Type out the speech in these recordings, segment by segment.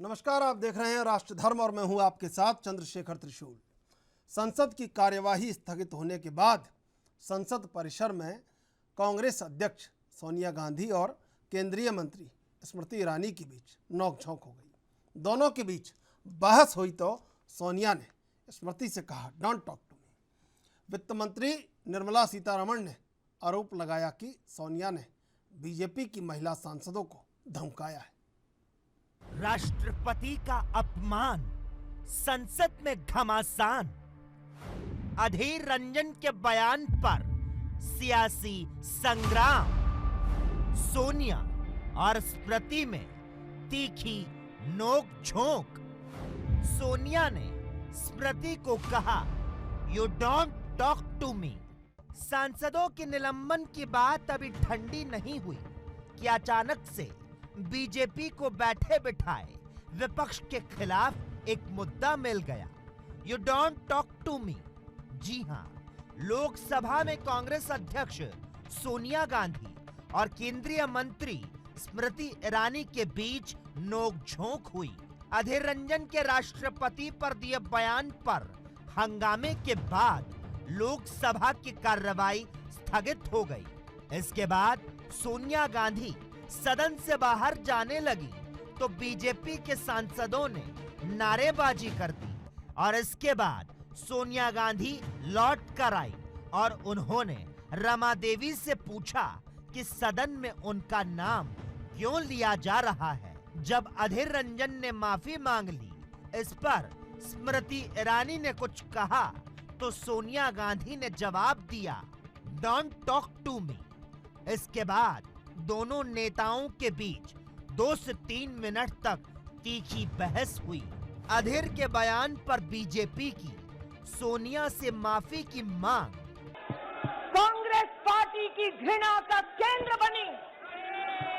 नमस्कार, आप देख रहे हैं राष्ट्र धर्म और मैं हूं आपके साथ चंद्रशेखर त्रिशूल। संसद की कार्यवाही स्थगित होने के बाद संसद परिसर में कांग्रेस अध्यक्ष सोनिया गांधी और केंद्रीय मंत्री स्मृति ईरानी के बीच नोकझोंक हो गई। दोनों के बीच बहस हुई तो सोनिया ने स्मृति से कहा, डोंट टॉक टू मी। वित्त मंत्री निर्मला सीतारमण ने आरोप लगाया कि सोनिया ने बीजेपी की महिला सांसदों को धमकाया है। राष्ट्रपति का अपमान, संसद में घमासान, अधीर रंजन के बयान पर सियासी संग्राम, सोनिया और स्मृति में तीखी नोक-झोंक। सोनिया ने स्मृति को कहा, you don't talk to me. सांसदों के निलंबन की बात अभी ठंडी नहीं हुई कि अचानक से बीजेपी को बैठे बिठाए विपक्ष के खिलाफ एक मुद्दा मिल गया, you don't talk to me. जी हां, लोकसभा में कांग्रेस अध्यक्ष सोनिया गांधी और केंद्रीय मंत्री स्मृति ईरानी के बीच नोकझोंक हुई। अधीर रंजन के राष्ट्रपति पर दिए बयान पर हंगामे के बाद लोकसभा की कार्रवाई स्थगित हो गई। इसके बाद सोनिया गांधी सदन से बाहर जाने लगी तो बीजेपी के सांसदों ने नारेबाजी कर दी और इसके बाद सोनिया गांधी लौट कर आई और उन्होंने रमा देवी से पूछा कि सदन में उनका नाम क्यों लिया जा रहा है। जब अधीर रंजन ने माफी मांग ली, इस पर स्मृति ईरानी ने कुछ कहा तो सोनिया गांधी ने जवाब दिया, डोंट टॉक टू मी। इसके बाद दोनों नेताओं के बीच 2 से 3 मिनट तक तीखी बहस हुई। अधीर के बयान पर बीजेपी की सोनिया से माफी की मांग कांग्रेस पार्टी की घृणा का केंद्र बनी।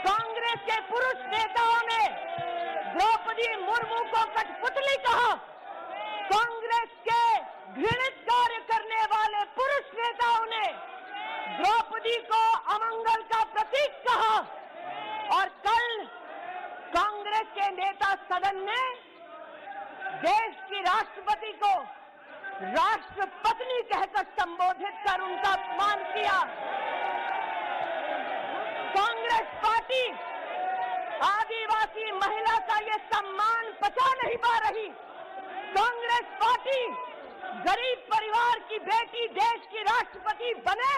कांग्रेस के पुरुष नेताओं ने द्रौपदी मुर्मू को कठपुतली कहा। कांग्रेस के घृणित कार्य करने वाले पुरुष नेताओं ने द्रौपदी को अमंगल का प्रतीक कहा और कल कांग्रेस के नेता सदन ने देश की राष्ट्रपति को राष्ट्रपत्नी कहकर संबोधित कर उनका अपमान किया। कांग्रेस पार्टी आदिवासी महिला का ये सम्मान पचा नहीं पा रही। कांग्रेस पार्टी गरीब परिवार की बेटी देश की राष्ट्रपति बने,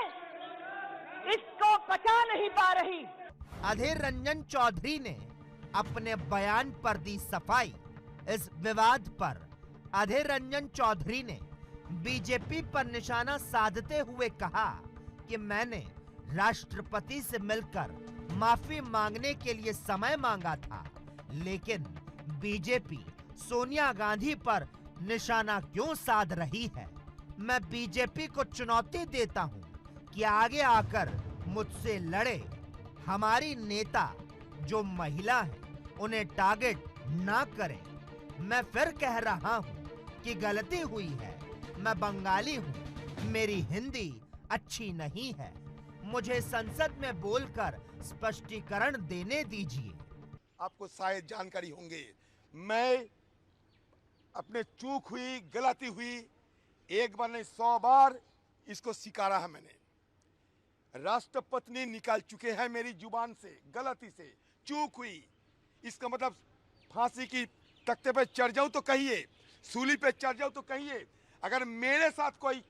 इसको पचा नहीं पा रही। अधीर रंजन चौधरी ने अपने बयान पर दी सफाई। इस विवाद पर अधीर रंजन चौधरी ने बीजेपी पर निशाना साधते हुए कहा कि मैंने राष्ट्रपति से मिलकर माफी मांगने के लिए समय मांगा था, लेकिन बीजेपी सोनिया गांधी पर निशाना क्यों साध रही है। मैं बीजेपी को चुनौती देता हूं कि आगे आकर मुझसे लड़े। हमारी नेता जो महिला है उन्हें टारगेट ना करें। मैं फिर कह रहा हूं कि गलती हुई है। मैं बंगाली हूं, मेरी हिंदी अच्छी नहीं है। मुझे संसद में बोलकर स्पष्टीकरण देने दीजिए। आपको शायद जानकारी होंगे, मैं अपने चूक हुई, गलती हुई, एक बार नहीं 100 बार इसको स्वीकारा है। मैंने राष्ट्रपति निकाल चुके हैं मेरी जुबान से, गलती से चूक हुई। इसका मतलब फांसी की तख्ते पे चढ़ जाऊं तो कहिए, सूली पे चढ़ जाऊं तो कहिए। अगर मेरे साथ कोई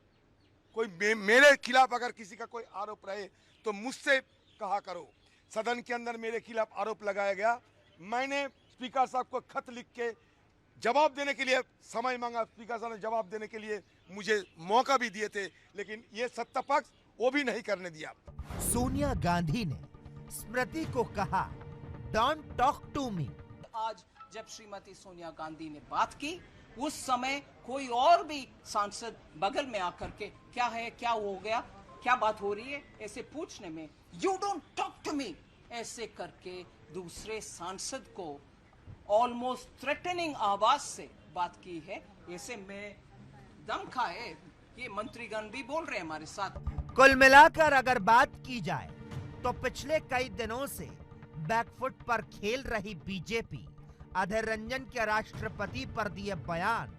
मेरे खिलाफ अगर किसी का कोई आरोप रहे तो मुझसे कहा करो। सदन के अंदर मेरे खिलाफ आरोप लगाया गया, मैंने स्पीकर साहब को खत लिख के जवाब देने के लिए समय मांगा। स्पीकर साहब ने जवाब देने के लिए मुझे मौका भी दिए थे, लेकिन ये सत्ता पक्ष वो भी नहीं करने दिया। सोनिया गांधी ने स्मृति को कहा, डोंट टॉक टू मी। आज जब श्रीमती सोनिया गांधी ने बात की, उस समय कोई और भी सांसद बगल में आकर के क्या है, क्या हो गया, क्या बात हो रही है, ऐसे पूछने में you don't talk to me ऐसे करके दूसरे सांसद को ऑलमोस्ट थ्रेटनिंग आवाज से बात की है। ऐसे में दम खाए, ये मंत्रीगण भी बोल रहे हैं हमारे साथ। कुल मिलाकर अगर बात की जाए तो पिछले कई दिनों से बैकफुट पर खेल रही बीजेपी अधीर रंजन के राष्ट्रपति पर दिए बयान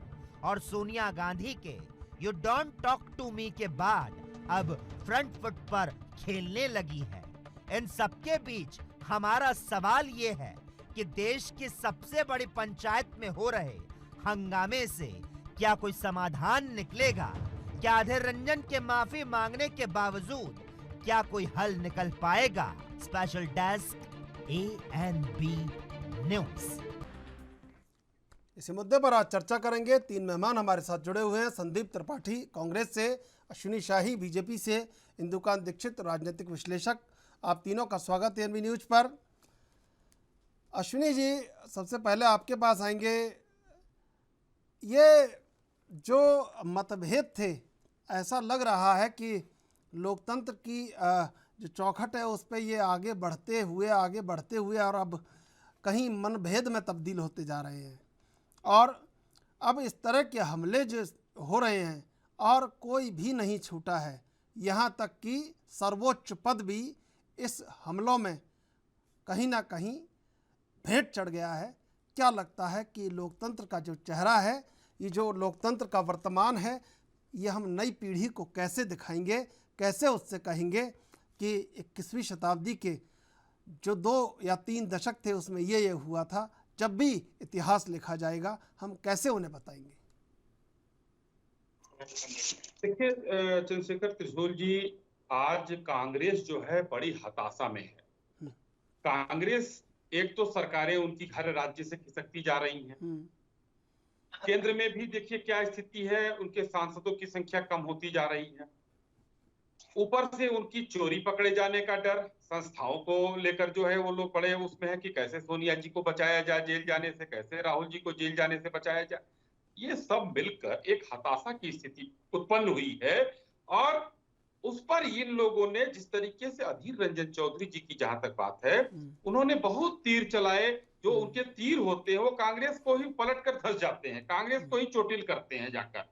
और सोनिया गांधी के you don't talk to me के बाद अब फ्रंट फुट पर खेलने लगी है। इन सबके बीच हमारा सवाल ये है कि देश की सबसे बड़ी पंचायत में हो रहे हंगामे से क्या कोई समाधान निकलेगा? क्या अधीर रंजन के माफी मांगने के बावजूद क्या कोई हल निकल पाएगा? Special desk ANB news. इसी मुद्दे पर आज चर्चा करेंगे। 3 मेहमान हमारे साथ जुड़े हुए हैं। संदीप त्रिपाठी कांग्रेस से, अश्विनी शाही बीजेपी से, इंदुकांत दीक्षित राजनीतिक विश्लेषक। आप तीनों का स्वागत है ANB न्यूज पर। अश्विनी जी, सबसे पहले आपके पास आएंगे। ये जो मतभेद थे, ऐसा लग रहा है कि लोकतंत्र की जो चौखट है उस पर ये आगे बढ़ते हुए और अब कहीं मनभेद में तब्दील होते जा रहे हैं। और अब इस तरह के हमले जो हो रहे हैं और कोई भी नहीं छूटा है, यहाँ तक कि सर्वोच्च पद भी इस हमलों में कहीं ना कहीं भेंट चढ़ गया है। क्या लगता है कि लोकतंत्र का जो चेहरा है, ये जो लोकतंत्र का वर्तमान है, ये हम नई पीढ़ी को कैसे दिखाएंगे, कैसे उससे कहेंगे कि 21वीं शताब्दी के जो 2 या 3 दशक थे उसमें ये हुआ था, जब भी इतिहास लिखा जाएगा हम कैसे उन्हें बताएंगे? देखिए चंद्रशेखर त्रिशूल जी, आज कांग्रेस जो है बड़ी हताशा में है। कांग्रेस, एक तो सरकारें उनकी घर राज्य से खिसकती जा रही हैं, केंद्र में भी देखिए क्या स्थिति है, उनके सांसदों की संख्या कम होती जा रही है। ऊपर से उनकी चोरी पकड़े जाने का डर, संस्थाओं को लेकर जो है वो लोग बड़े उसमें है कि कैसे सोनिया जी को बचाया जाए जेल जाने से, कैसे राहुल जी को जेल जाने से बचाया जाए। ये सब मिलकर एक हताशा की स्थिति उत्पन्न हुई है। और उस पर इन लोगों ने जिस तरीके से अधीर रंजन चौधरी जी की जहां तक बात है, उन्होंने बहुत तीर चलाए। जो उनके तीर होते हैं वो कांग्रेस को ही पलट कर धंस जाते हैं, कांग्रेस को ही चोटिल करते हैं जाकर।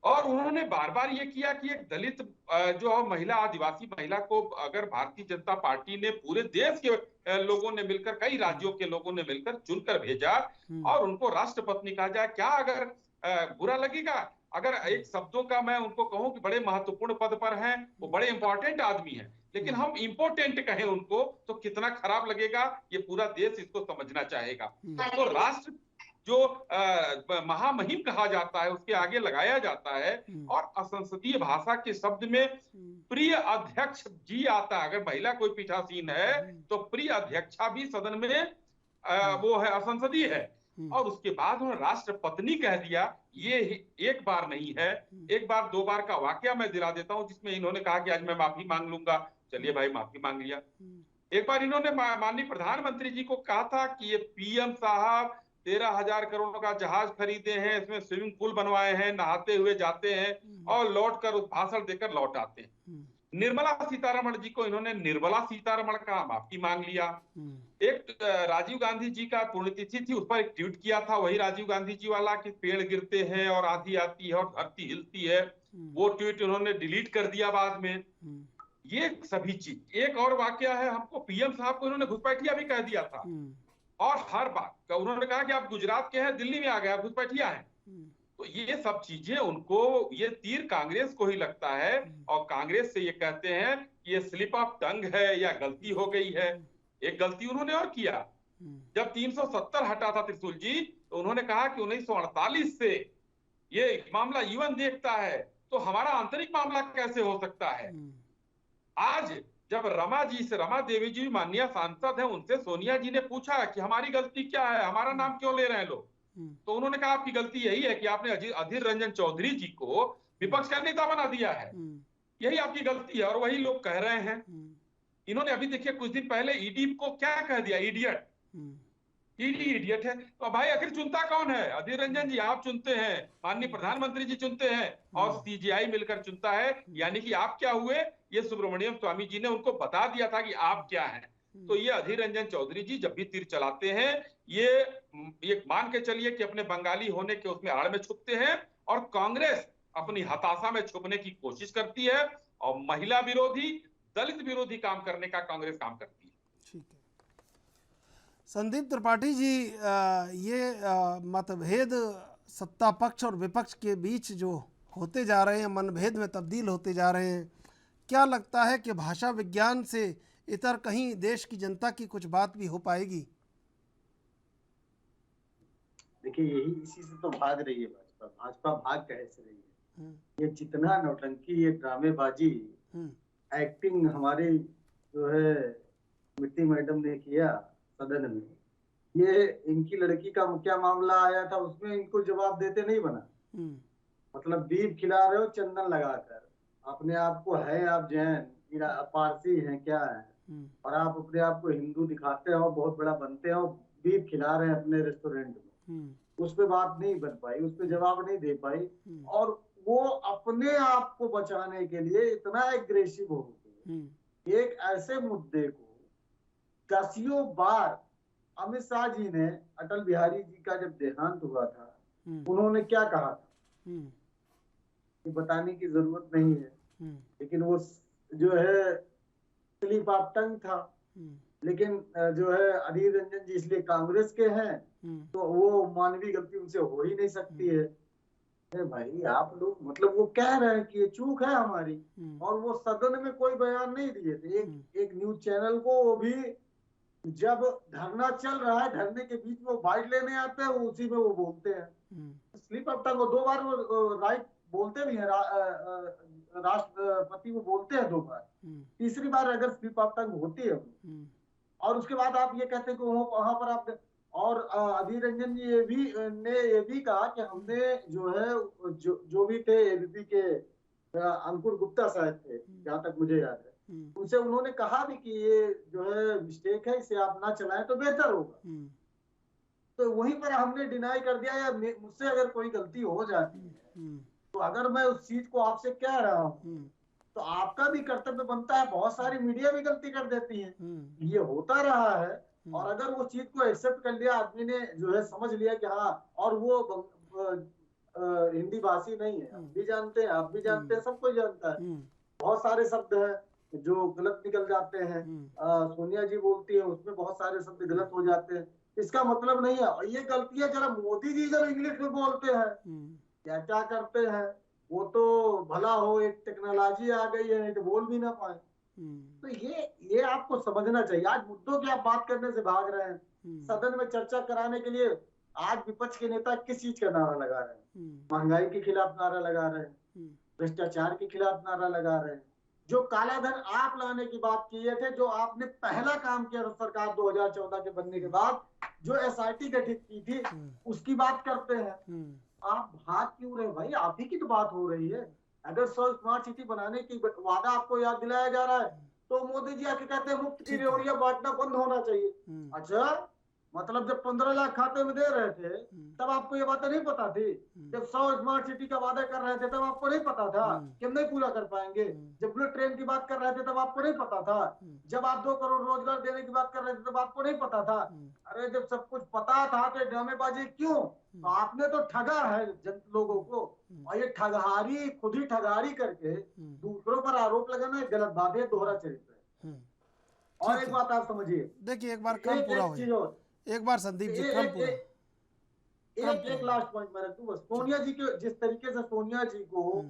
और उन्होंने बार बार ये किया कि एक दलित जो महिला, आदिवासी महिला को अगर भारतीय जनता पार्टी ने पूरे देश के लोगों ने मिलकर, कई राज्यों के लोगों ने मिलकर चुनकर भेजा और उनको राष्ट्रपत्नी कहा जाए, क्या अगर बुरा लगेगा? अगर एक शब्दों का मैं उनको कहूं कि बड़े महत्वपूर्ण पद पर हैं, वो बड़े इंपॉर्टेंट आदमी हैं, लेकिन हम इंपॉर्टेंट कहें उनको तो कितना खराब लगेगा, ये पूरा देश इसको समझना चाहेगा। तो राष्ट्र जो महामहिम कहा जाता है उसके आगे लगाया जाता है और असंसदीय भाषा के शब्द में प्रिय अध्यक्ष जी आता है। अगर महिला कोई पीठासीन है तो प्रिय अध्यक्षा भी सदन में वो है, असंसदीय है। और उसके बाद उन्होंने राष्ट्रपत्नी कह दिया। ये एक बार नहीं है, 1 बार 2 बार का वाकया मैं दिला देता हूं, जिसमें इन्होंने कहा कि आज मैं माफी मांग लूंगा। चलिए भाई, माफी मांग लिया। एक बार इन्होंने माननीय प्रधानमंत्री जी को कहा था कि ये PM साहब 13,000 करोड़ का जहाज खरीदे हैं, इसमें स्विमिंग पूल बनवाए हैं, नहाते हुए जाते हैं और लौट कर उस भाषण देकर लौट आते हैं। निर्मला सीतारमण जी को इन्होंने निर्मला सीतारमण का माफी मांग लिया। एक राजीव गांधी जी का पुण्यतिथि थी, उस पर एक ट्वीट किया था वही राजीव गांधी जी वाला कि पेड़ गिरते हैं और आंधी आती है और धरती हिलती है, वो ट्वीट उन्होंने डिलीट कर दिया बाद में। ये सभी चीज। एक और वाकया है, हमको PM साहब को इन्होंने घुसपैठिया भी कह दिया था। और हर बात उन्होंने कहा कि आप गुजरात के हैं, दिल्ली में आ गए, आप घुसपैठिया हैं। तो ये सब चीजें उनको, ये तीर कांग्रेस को ही लगता है और कांग्रेस से ये कहते हैं कि ये स्लिप ऑफ टंग है या गलती हो गई है। एक गलती उन्होंने और किया, जब 370 हटा था त्रिशूल जी, तो उन्होंने कहा कि 1948 से ये मामला UN देखता है, तो हमारा आंतरिक मामला कैसे हो सकता है? आज जब रमा देवी जी माननीय सांसद हैं, उनसे सोनिया जी ने पूछा कि हमारी गलती क्या है, हमारा नाम क्यों ले रहे हैं लोग, तो उन्होंने कहा आपकी गलती यही है कि आपने अधीर रंजन चौधरी जी को विपक्ष का नेता बना दिया है, यही आपकी गलती है। और वही लोग कह रहे हैं। इन्होंने अभी देखिए कुछ दिन पहले ED को क्या कह दिया, इडियट। ED इडियट है, तो भाई आखिर चुनता कौन है? अधीर रंजन जी आप चुनते हैं, माननीय प्रधानमंत्री जी चुनते हैं और CGI मिलकर चुनता है। यानी कि आप क्या हुए, ये सुब्रमण्यम स्वामी जी ने उनको बता दिया था कि आप क्या हैं। तो ये अधीर रंजन चौधरी जी जब भी तीर चलाते हैं, ये मान के चलिए कि अपने बंगाली होने के उसमें आड़ में छुपते हैं और कांग्रेस अपनी हताशा में छुपने की कोशिश करती है और महिला विरोधी, दलित विरोधी काम करने का कांग्रेस काम करती है। ठीक है। संदीप त्रिपाठी जी, ये मतभेद सत्ता पक्ष और विपक्ष के बीच जो होते जा रहे हैं, मनभेद में तब्दील होते जा रहे हैं, क्या लगता है कि भाषा विज्ञान से इतर कहीं देश की जनता की कुछ बात भी हो पाएगी? देखिए, यही इसी से तो भाग रही है भाजपा। भाजपा भाग कैसे रही है? ये जितना नौटंकी, ये ड्रामेबाजी, एक्टिंग हमारी जो है मिट्टी मैडम ने किया सदन में, ये इनकी लड़की का क्या मामला आया था, उसमें इनको जवाब देते नहीं बना। मतलब दीप खिला रहे हो चंदन लगाकर, अपने आप को है आप जैन, पारसी हैं क्या है, और आप अपने आप को हिंदू दिखाते हो, बहुत बड़ा बनते हो, दीप खिला रहे हैं अपने रेस्टोरेंट में। उस पे बात नहीं बन पाई, उस पे जवाब नहीं दे पाई, और वो अपने आप को बचाने के लिए इतना एग्रेसिव हो गए। एक ऐसे मुद्दे को दसियों बार अमित शाह जी ने, अटल बिहारी जी का जब देहांत हुआ था, उन्होंने क्या कहा था, ये बताने की जरूरत नहीं है, लेकिन वो जो है स्लिप ऑफ टंग था। लेकिन जो है अधीर रंजन जी इसलिए कांग्रेस के हैं, तो वो मानवीय गलती उनसे हो ही नहीं सकती है। भाई आप लोग, मतलब वो कह रहे हैं कि ये चूक है हमारी, और वो सदन में कोई बयान नहीं दिए थे। एक न्यूज चैनल को वो भी जब धरना चल रहा है, धरने के बीच में वो बाइट लेने आते हैं, उसी में वो बोलते हैं स्लिप ऑफ टंग। 2 बार वो राइट बोलते भी हैं, राष्ट्रपति वो बोलते हैं 2 बार, तीसरी बार अगर स्लिप ऑफ टंग होती है, और उसके बाद आप ये कहते हैं कि वहां पर आप, और अधीर रंजन जी ये भी कहा कि हमने जो है जो भी थे एबीपी के अंकुर गुप्ता शायद थे, जहां तक मुझे याद है, उनसे उन्होंने कहा भी कि ये जो है मिस्टेक है, इसे आप ना चलाएं तो बेहतर होगा। तो वहीं पर हमने डिनाई कर दिया, या मुझसे अगर कोई गलती हो जाती है, तो अगर मैं उस चीज को आपसे कह रहा हूँ, तो आपका भी कर्तव्य बनता है। बहुत सारी मीडिया भी गलती कर देती है, ये होता रहा है। और अगर वो चीज को एक्सेप्ट कर लिया आदमी ने, जो है समझ लिया कि हाँ, और वो हिंदी भाषी नहीं है, हम भी जानते हैं, आप भी जानते हैं, सब कोई जानता है, बहुत सारे शब्द हैं जो गलत निकल जाते हैं। सोनिया जी बोलती है, उसमें बहुत सारे शब्द गलत हो जाते हैं। इसका मतलब नहीं है, और ये गलती है, जरा मोदी जी जब इंग्लिश में बोलते हैं क्या करते हैं, वो तो भला हो एक टेक्नोलॉजी आ गई है, नहीं तो बोल भी ना पाए। तो ये आपको समझना चाहिए। आज मुद्दों की आप बात करने से भाग रहे हैं, सदन में चर्चा कराने के लिए आज विपक्ष के नेता किस चीज का नारा लगा रहे हैं? महंगाई के खिलाफ नारा लगा रहे हैं, भ्रष्टाचार के खिलाफ नारा लगा रहे हैं। जो काला धन आप लाने की बात किए थे, जो आपने पहला काम किया था सरकार 2014 के बनने के बाद, जो एसआईटी गठित की थी, उसकी बात करते हैं। आप भाग क्यों रहे भाई? आप ही की तो बात हो रही है। अगर 100 स्मार्ट सिटी बनाने की वादा आपको याद दिलाया जा रहा है, तो मोदी जी आके कहते हैं मुफ्त की रेवड़ियां बांटना बंद होना चाहिए। अच्छा, मतलब जब 15 लाख खाते में दे रहे थे, तब आपको ये बातें नहीं पता थी? जब 100 स्मार्ट सिटी का वादा कर रहे थे, तब आपको नहीं पता था कि हम नहीं पूरा कर पाएंगे? जब बुलेट ट्रेन की बात कर रहे थे, तब आपको नहीं पता था? जब आप 2 करोड़ रोजगार देने की बात कर रहे थे, तब आपको नहीं पता था? अरे जब सब कुछ पता था तो ड्रामेबाजी क्यों? तो आपने तो ठगा है लोगों को, और ये ठगहारी, खुद ही ठगहारी करके दूसरों पर आरोप लगाना एक गलत बात है, दोहरा चरित्र है। और एक बात आप समझिए, देखिए एक बार क्रम पूरा हो जाए, एक बार संदीप जी क्रम पूरा, एक लास्ट पॉइंट मैं रख दूं बस। सोनिया जी के, जिस तरीके से सोनिया जी को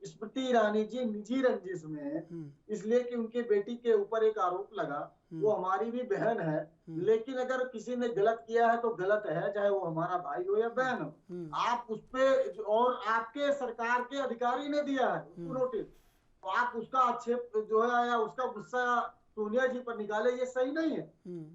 स्मृति ईरानी जी निजी रंजिश में, इसलिए कि उनके बेटी के ऊपर एक आरोप लगा, वो हमारी भी बहन है, लेकिन अगर किसी ने गलत किया है तो गलत है, चाहे वो हमारा भाई हो या बहन हो। आप उस पे, और आपके सरकार के अधिकारी ने दिया है उसको नोटिस, तो आप उसका आक्षेप जो है या उसका गुस्सा सोनिया जी पर निकाले, ये सही नहीं है।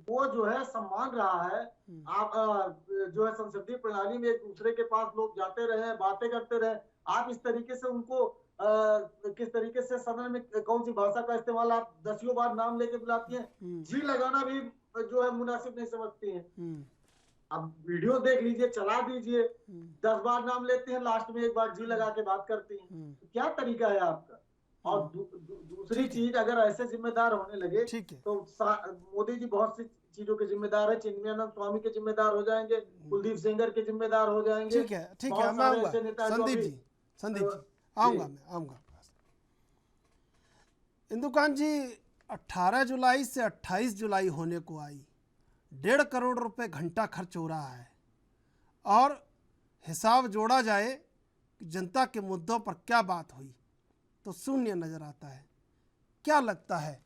वो जो है सम्मान रहा है। आप जो है संसदीय प्रणाली में एक दूसरे के पास लोग जाते रहे, बातें करते रहे, आप इस तरीके से उनको किस तरीके से सदन में कौन सी भाषा का इस्तेमाल आप 10 बार नाम लेके बुलाती हैं, जी लगाना भी जो है मुनासिब नहीं समझती हैं। अब वीडियो देख लीजिए, चला दीजिए, 10 बार नाम लेते हैं, लास्ट में 1 बार जी लगा के बात करती हैं। तो क्या तरीका है आपका? और दूसरी चीज, अगर ऐसे जिम्मेदार होने लगे तो मोदी जी बहुत सी चीजों के जिम्मेदार है। चिन्मयानंद स्वामी के जिम्मेदार हो जाएंगे, कुलदीप सेंगर के जिम्मेदार हो जाएंगे। ठीक है, मैं आऊंगा संदीप जी आऊंगा। इंदुकांत जी, 18 जुलाई से 28 जुलाई होने को आई, 1.5 करोड़ रुपए घंटा खर्च हो रहा है और हिसाब जोड़ा जाए कि जनता के मुद्दों पर क्या बात हुई तो शून्य नज़र आता है। क्या लगता है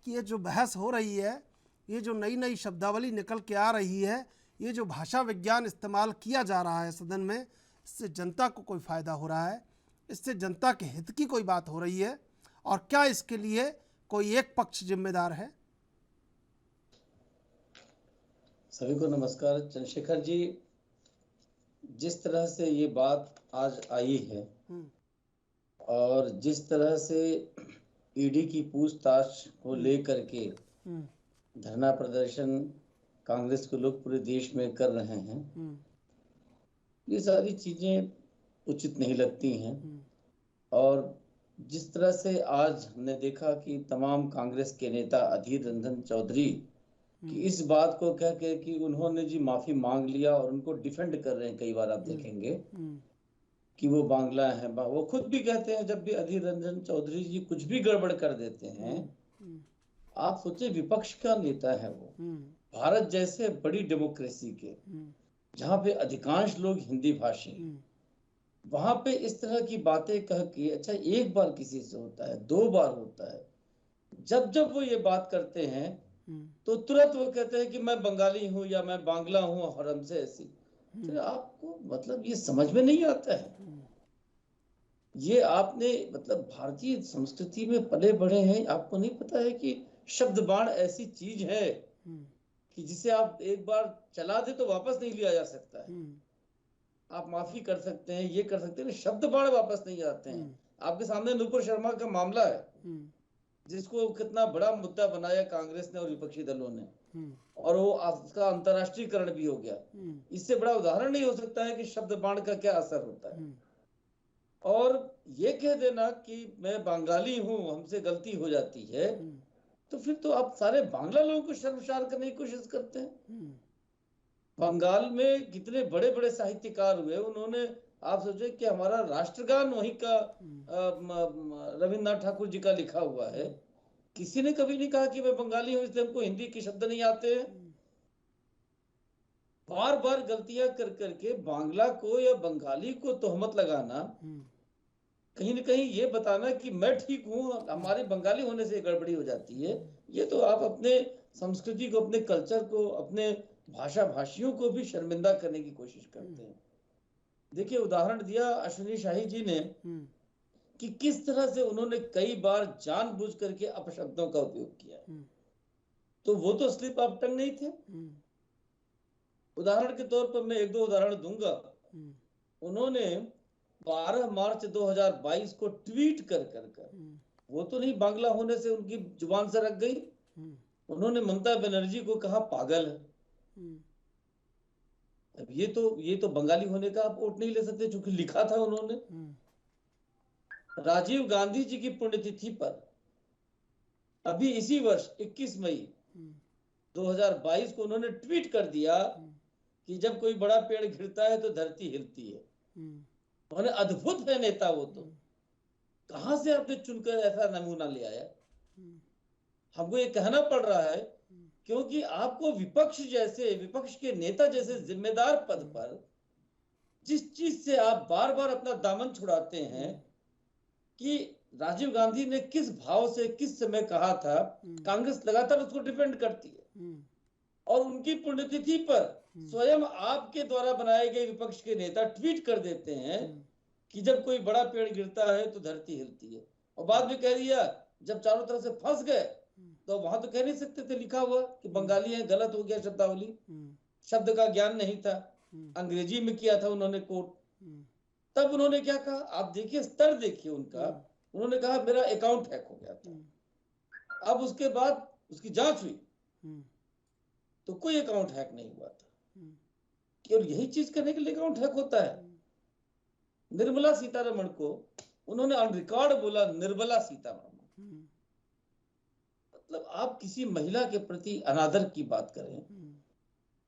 कि ये जो बहस हो रही है, ये जो नई नई शब्दावली निकल के आ रही है, ये जो भाषा विज्ञान इस्तेमाल किया जा रहा है सदन में, इससे जनता को कोई फ़ायदा हो रहा है? इससे जनता के हित की कोई बात हो रही है? और क्या इसके लिए कोई एक पक्ष जिम्मेदार है? सभी को नमस्कार। चंद्रशेखर जी, जिस तरह से ये बात आज आई है और जिस तरह से ईडी की पूछताछ को लेकर के धरना प्रदर्शन कांग्रेस के लोग पूरे देश में कर रहे हैं, ये सारी चीजें उचित नहीं लगती हैं। और जिस तरह से आज हमने देखा कि तमाम कांग्रेस के नेता अधीर रंजन चौधरी कि इस बात को कह के कि उन्होंने जी माफी मांग लिया और उनको डिफेंड कर रहे हैं, कई बार आप देखेंगे कि वो बांग्ला है। वो खुद भी कहते हैं जब भी अधीर रंजन चौधरी जी कुछ भी गड़बड़ कर देते हैं, आप सोचे विपक्ष का नेता है वो, भारत जैसे बड़ी डेमोक्रेसी के जहाँ पे अधिकांश लोग हिंदी भाषी, वहां पे इस तरह की बातें कह के, अच्छा एक बार किसी से होता है, 2 बार होता है, जब जब वो ये बात करते हैं तो तुरंत वो कहते हैं कि मैं बंगाली हूँ या मैं बांग्ला हूँ और हमसे ऐसी। तो आपको मतलब ये समझ में नहीं आता है। ये आपने मतलब भारतीय संस्कृति में पले बढ़े हैं, आपको नहीं पता है कि शब्द बाण ऐसी चीज है कि जिसे आप एक बार चला दे तो वापस नहीं लिया जा सकता है। आप माफी कर सकते हैं, ये कर सकते हैं, शब्द बाण वापस नहीं आते हैं। आपके सामने नुपुर शर्मा का मामला है, जिसको कितना बड़ा मुद्दा बनाया कांग्रेस ने और विपक्षी दलों ने, और वो उसका अंतर्राष्ट्रीयकरण भी हो गया। इससे बड़ा उदाहरण नहीं हो सकता है कि शब्द बाण का क्या असर होता है। और ये कह देना कि मैं बंगाली हूं, हमसे गलती हो जाती है, तो फिर तो आप सारे बांग्ला लोगों को शर्मसार करने की कोशिश करते हैं। बंगाल में कितने बड़े बड़े साहित्यकार हुए, उन्होंने, आप सोचे कि हमारा राष्ट्रगान वहीं का रविन्द्रनाथ ठाकुर जी का लिखा हुआ है। किसी ने कभी नहीं कहा कि मैं बंगाली हूं इसलिए हमको हिंदी के शब्द नहीं आते हैं। बार बार गलतियां कर करके बांग्ला को या बंगाली को तोहमत लगाना, कहीं ना कहीं ये बताना कि मैं ठीक हूं, हमारे बंगाली होने से गड़बड़ी हो जाती है, ये तो आप अपने संस्कृति को, अपने कल्चर को, अपने भाषा भाषियों को भी शर्मिंदा करने की कोशिश करते हैं। देखिए, उदाहरण दिया अश्विनी शाही जी ने कि किस तरह से उन्होंने कई बार जानबूझ करके अपशब्दों का उपयोग किया, तो वो तो स्लिप ऑफ टंग नहीं थे। उदाहरण के तौर पर मैं 1-2 उदाहरण दूंगा। उन्होंने 12 मार्च 2022 को ट्वीट कर वो तो नहीं बांग्ला होने से उनकी जुबान से रख गई, उन्होंने ममता बनर्जी को कहा पागल है। अब ये तो बंगाली होने का आप वोट नहीं ले सकते, चूंकि लिखा था उन्होंने। राजीव गांधी जी की पुण्यतिथि पर अभी इसी वर्ष 21 मई 2022 को उन्होंने ट्वीट कर दिया कि जब कोई बड़ा पेड़ गिरता है तो धरती हिलती है। उन्होंने, अद्भुत है नेता वो तो, कहां से आपने चुनकर ऐसा नमूना ले आया। हमको ये कहना पड़ रहा है क्योंकि आपको विपक्ष के नेता जैसे जिम्मेदार पद पर जिस चीज से आप बार बार अपना दामन छुड़ाते हैं, कि राजीव गांधी ने किस भाव से किस समय कहा था, कांग्रेस लगातार उसको डिफेंड करती है। और उनकी पुण्यतिथि पर स्वयं आपके द्वारा बनाए गए विपक्ष के नेता ट्वीट कर देते हैं कि जब कोई बड़ा पेड़ गिरता है तो धरती हिलती है। और बाद में कह दिया जब चारों तरफ से फंस गए तो वहां तो कह नहीं सकते थे लिखा हुआ कि बंगाली है, गलत हो गया शब्दावली, शब्द का ज्ञान नहीं था, अंग्रेजी में किया था उन्होंने कोट। तब उन्होंने क्या कहा, आप देखिए स्तर देखिए उनका, उन्होंने कहा मेरा अकाउंट हैक हो गया था। अब उसके बाद उसकी जांच हुई तो कोई अकाउंट हैक नहीं हुआ था। केवल यही चीज करने के लिए अकाउंट हैक होता है। निर्मला सीतारमण को उन्होंने ऑन रिकॉर्ड बोला निर्मला सीतारमण। मतलब आप किसी महिला के प्रति अनादर की बात करें,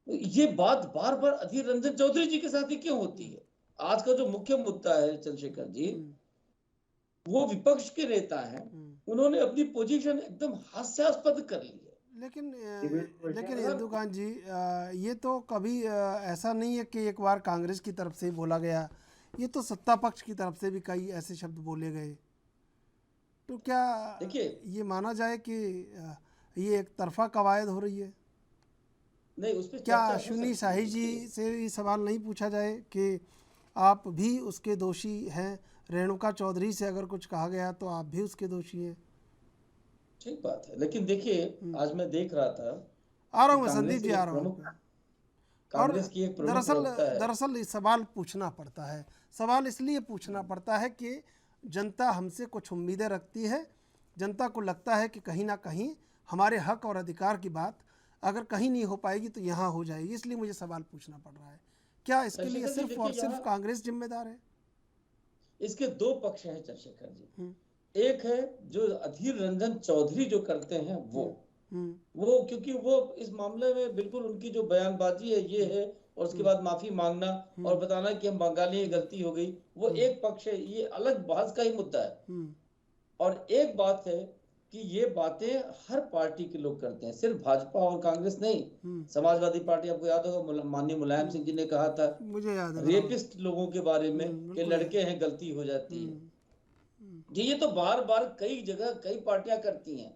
तो ये बात बार बार अधीर रंजन चौधरी जी के साथ ही क्यों होती है। आज का जो मुख्य मुद्दा है चंद्रशेखर जी, वो विपक्ष के नेता हैं, उन्होंने अपनी पोजीशन एकदम हास्यास्पद कर ली है। लेकिन डिबेट को लेकिन ऐसे- इंदुकांत जी, ये तो कभी ऐसा नहीं है कि एक बार कांग्रेस की तरफ से ही बोला गया, ये तो सत्ता पक्ष की तरफ से भी कई ऐसे शब्द बोले गए। तो क्या देखिए, ये माना जाए कि ये एक तरफा कवायद हो रही है? नहीं उस पर क्या चर्चा हो अश्विनी सकती शाही है। जी से ये सवाल नहीं पूछा जाए कि आप भी उसके दोषी हैं? रेणुका चौधरी से अगर कुछ कहा गया तो आप भी उसके दोषी हैं। ठीक बात है, लेकिन देखिए आज मैं देख रहा था आ रहा हूँ कि मैं संदीप जी, आ रहा हूँ। और कांग्रेस की एक प्रमुख दरअसल प्रवक्ता है। दरअसल ये सवाल पूछना पड़ता है, सवाल इसलिए पूछना पड़ता है कि जनता हमसे कुछ उम्मीदें रखती है। जनता को लगता है कि कहीं ना कहीं हमारे हक और अधिकार की बात अगर कहीं नहीं हो पाएगी तो यहाँ हो जाएगी, इसलिए मुझे सवाल पूछना पड़ रहा है। क्या इसके लिए चंद्रशेखर जी, सिर्फ और देखिए सिर्फ यहाँ- कांग्रेस जिम्मेदार है? इसके दो पक्ष हैं चंद्रशेखर जी। एक है जो अधीर रंजन चौधरी जो करते हैं वो क्योंकि वो इस मामले में बिल्कुल उनकी जो बयानबाजी है ये है, और उसके बाद माफी मांगना और बताना कि हम बंगाली गलती हो गई, वो एक पक्ष है, ये अलग बहस का ही मुद्दा है। और एक बात है कि ये बातें हर पार्टी के लोग करते हैं, सिर्फ भाजपा और कांग्रेस नहीं। समाजवादी पार्टी, आपको याद होगा माननीय मुलायम सिंह जी ने कहा था मुझे याद है रेपिस्ट लोगों के बारे में कि लड़के हैं गलती हो जाती है। ये तो बार बार कई जगह कई पार्टियां करती हैं,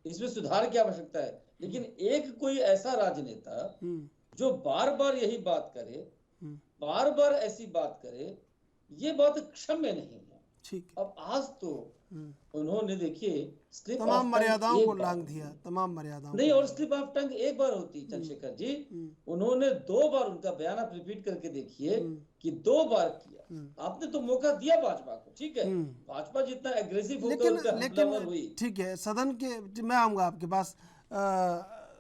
इसमें सुधार की आवश्यकता है। लेकिन एक कोई ऐसा राजनेता जो बार बार यही बात करे, बार बार ऐसी बात करे, ये बात क्षम्य नहीं है। ठीक। अब आज तो उन्होंने देखिए स्लिप तमाम ऑफ टंग मर्यादाओं एक को बार लांघ होती दिया, है। तमाम मर्यादाओं नहीं, को। और स्लिप ऑफ टंग एक बार होती है चंद्रशेखर जी, उन्होंने 2 बार उनका बयान आप रिपीट करके देखिए कि 2 बार किया। आपने तो मौका दिया भाजपा को, ठीक है, भाजपा जितना एग्रेसिव होकर उन पे हमलावर हुई। ठीक है, सदन के मैं आऊँगा आपके पास।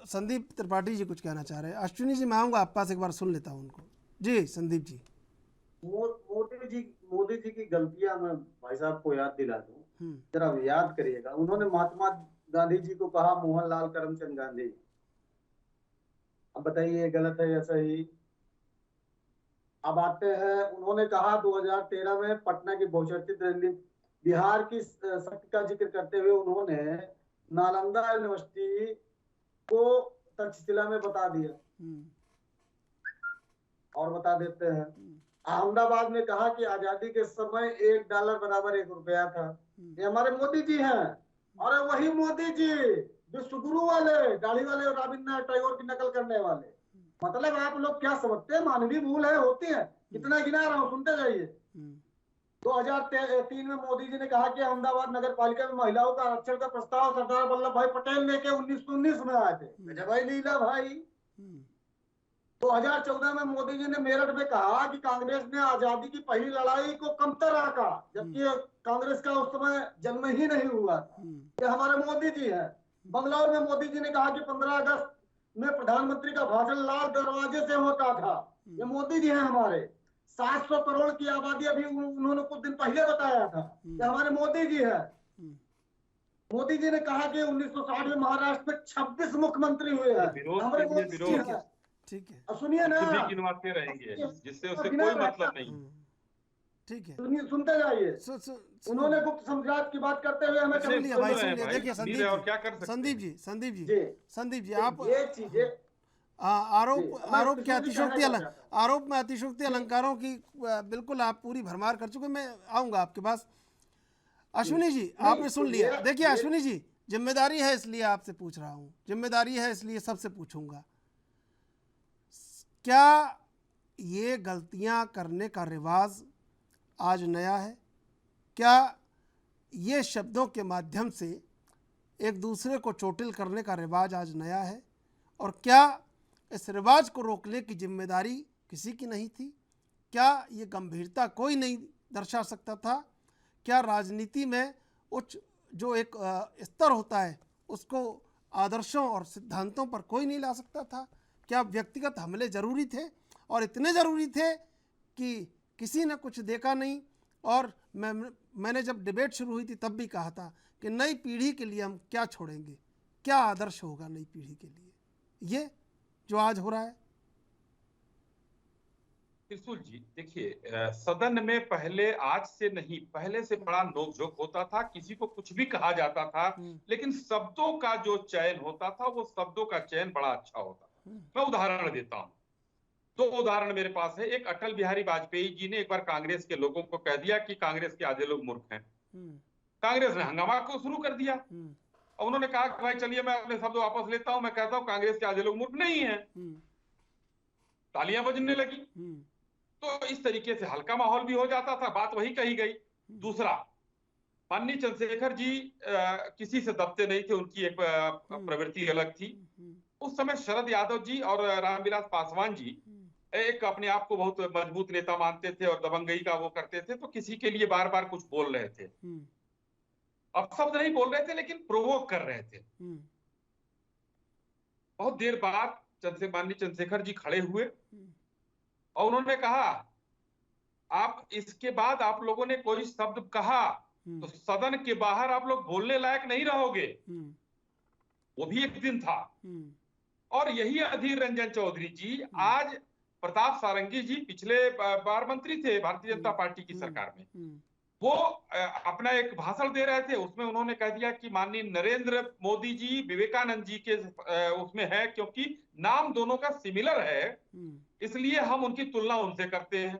संदीप त्रिपाठी जी कुछ कहना चाह रहे हैं। अश्विनी जी मैं आऊँगा आपके पास, एक बार सुन लेता हूँ उनको। जी संदीप जी। मोदी जी की गलतियां मैं भाई साहब को याद दिला दूं, जरा याद करिएगा। उन्होंने महात्मा गांधी जी को कहा मोहनलाल करमचंद गांधी। अब बताइए ये गलत है या सही? अब आते हैं, उन्होंने कहा 2013 में पटना की बहुचर्चित रैली, बिहार की शक्ति का जिक्र करते हुए उन्होंने नालंदा यूनिवर्सिटी को तक्षशिला में बता दिया। और बता देते हैं, अहमदाबाद में कहा कि आजादी के समय $1 बराबर ₹1 था। ये हमारे मोदी जी हैं। अरे वही मोदी जी विश्वगुरु वाले, दाढ़ी वाले और रविन्द्रनाथ टैगोर की नकल करने वाले। मतलब आप लोग क्या समझते हैं, मानवीय भूल है, होती है। कितना गिना रहा हूँ, सुनते जाइए। 2003 में मोदी जी ने कहा कि अहमदाबाद नगर पालिका में महिलाओं का आरक्षण का प्रस्ताव सरदार वल्लभ भाई पटेल लेके 1919 में आए थे। भाई लीला भाई 2014 में मोदी जी ने मेरठ में कहा कि कांग्रेस ने आजादी की पहली लड़ाई को कमतर रखा, जबकि कांग्रेस का उस समय जन्म ही नहीं हुआ था। ये हमारे मोदी जी है। बंगलौर में मोदी जी ने कहा कि 15 अगस्त में प्रधानमंत्री का भाषण लाल दरवाजे से होता था। ये मोदी जी हैं हमारे। 700 करोड़ की आबादी अभी उन्होंने कुछ दिन पहले बताया था। ये हमारे मोदी जी है। मोदी जी ने कहा कि 1960 में महाराष्ट्र में 26 मुख्यमंत्री हुए हैं। हमारे मोदी जी हैं। ठीक है, अब सुनिए ना, गिनवाते रहेंगे जिससे उससे कोई मतलब नहीं। ठीक है, सुनते जाइए। उन्होंने गुप्त सम्राट की बात करते हुए हमें सुन लिया भाई, सुन लिया। देखिए संदीप जी आप ये चीजें आरोप की अतिशोक्ति अलंकारों की बिल्कुल आप पूरी भरमार कर चुके। मैं आऊंगा आपके पास। अश्विनी जी आपने सुन लिया। देखिए अश्विनी जी, जिम्मेदारी है इसलिए आपसे पूछ रहा हूँ, जिम्मेदारी है इसलिए सबसे पूछूंगा। क्या ये गलतियां करने का रिवाज आज नया है? क्या ये शब्दों के माध्यम से एक दूसरे को चोटिल करने का रिवाज आज नया है? और क्या इस रिवाज को रोकने की जिम्मेदारी किसी की नहीं थी? क्या ये गंभीरता कोई नहीं दर्शा सकता था? क्या राजनीति में उच्च जो एक स्तर होता है उसको आदर्शों और सिद्धांतों पर कोई नहीं ला सकता था? क्या व्यक्तिगत हमले ज़रूरी थे, और इतने ज़रूरी थे कि किसी ने कुछ देखा नहीं? और मैंने जब डिबेट शुरू हुई थी तब भी कहा था कि नई पीढ़ी के लिए हम क्या छोड़ेंगे, क्या आदर्श होगा नई पीढ़ी के लिए? ये जो आज हो रहा है, त्रिशूल जी देखिए, सदन में पहले आज से नहीं, पहले से बड़ा नोकझोंक होता था, किसी को कुछ भी कहा जाता था, लेकिन शब्दों का जो चयन होता था वो शब्दों का चयन बड़ा अच्छा होता था। मैं उदाहरण देता हूं, दो उदाहरण मेरे पास है। एक, अटल बिहारी वाजपेयी जी ने एक बार कांग्रेस के लोगों को कह दिया कि कांग्रेस के आधे लोग मूर्ख हैं। कांग्रेस ने हंगामा को शुरू कर दिया और उन्होंने कहा कि भाई चलिए मैं अपने शब्द वापस लेता हूं, मैं कहता हूं कांग्रेस के आधे लोग मूर्ख नहीं है। तालियां बजने लगी। तो इस तरीके से हल्का माहौल भी हो जाता था, बात वही कही गई। दूसरा, माननीय चंद्रशेखर जी किसी से दबते नहीं थे, उनकी एक प्रवृत्ति अलग थी। उस समय शरद यादव जी और रामविलास पासवान जी एक अपने आप को बहुत मजबूत नेता मानते थे और दबंगई का वो करते थे, तो किसी के लिए बार बार कुछ बोल रहे थे। अब शब्द नहीं बोल रहे थे लेकिन प्रोवोक कर रहे थे। बहुत देर बाद माननीय चंद्रशेखर जी खड़े हुए और उन्होंने कहा, आप इसके बाद आप लोगों ने कोई शब्द कहा तो सदन के बाहर आप लोग बोलने लायक नहीं रहोगे। वो भी एक दिन था। और यही अधीर रंजन चौधरी जी, आज प्रताप सारंगी जी पिछले बार मंत्री थे भारतीय जनता पार्टी की सरकार में, वो अपना एक भाषण दे रहे थे, उसमें उन्होंने कह दिया कि माननीय नरेंद्र मोदी जी विवेकानंद जी के उसमें है, क्योंकि नाम दोनों का सिमिलर है इसलिए हम उनकी तुलना उनसे करते हैं।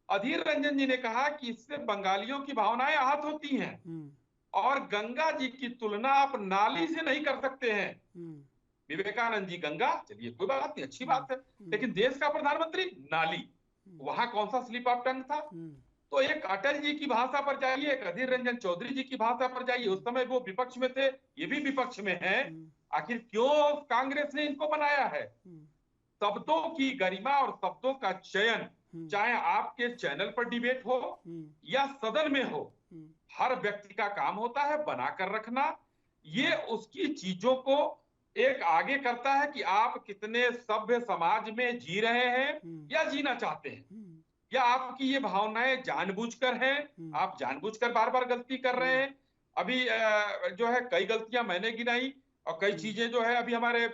अधीर रंजन जी ने कहा कि इससे बंगालियों की भावनाएं आहत होती हैं और गंगा जी की तुलना आप नाली से नहीं कर सकते हैं। विवेकानंद जी गंगा, चलिए कोई बात नहीं, अच्छी बात है, लेकिन देश का प्रधानमंत्री नाली, वहां कौन सा स्लिप ऑफ टंग था। तो एक अटल जी की भाषा पर जाइए, एक अधीर रंजन चौधरी जी की भाषा पर जाइए। उस समय वो विपक्ष में थे, ये भी विपक्ष में है। आखिर क्यों कांग्रेस ने इनको बनाया है? शब्दों की गरिमा और शब्दों का चयन, चाहे आपके चैनल पर डिबेट हो या सदन में हो, हर व्यक्ति का काम होता है बनाकर रखना। ये उसकी चीजों को एक आगे करता है कि आप कितने सभ्य समाज में जी रहे हैं या जीना चाहते हैं, या आपकी ये भावनाएं जानबूझकर हैं, आप जानबूझकर बार बार गलती कर रहे हैं। अभी जो है कई गलतियां मैंने गिनाई और कई चीजें जो है अभी हमारे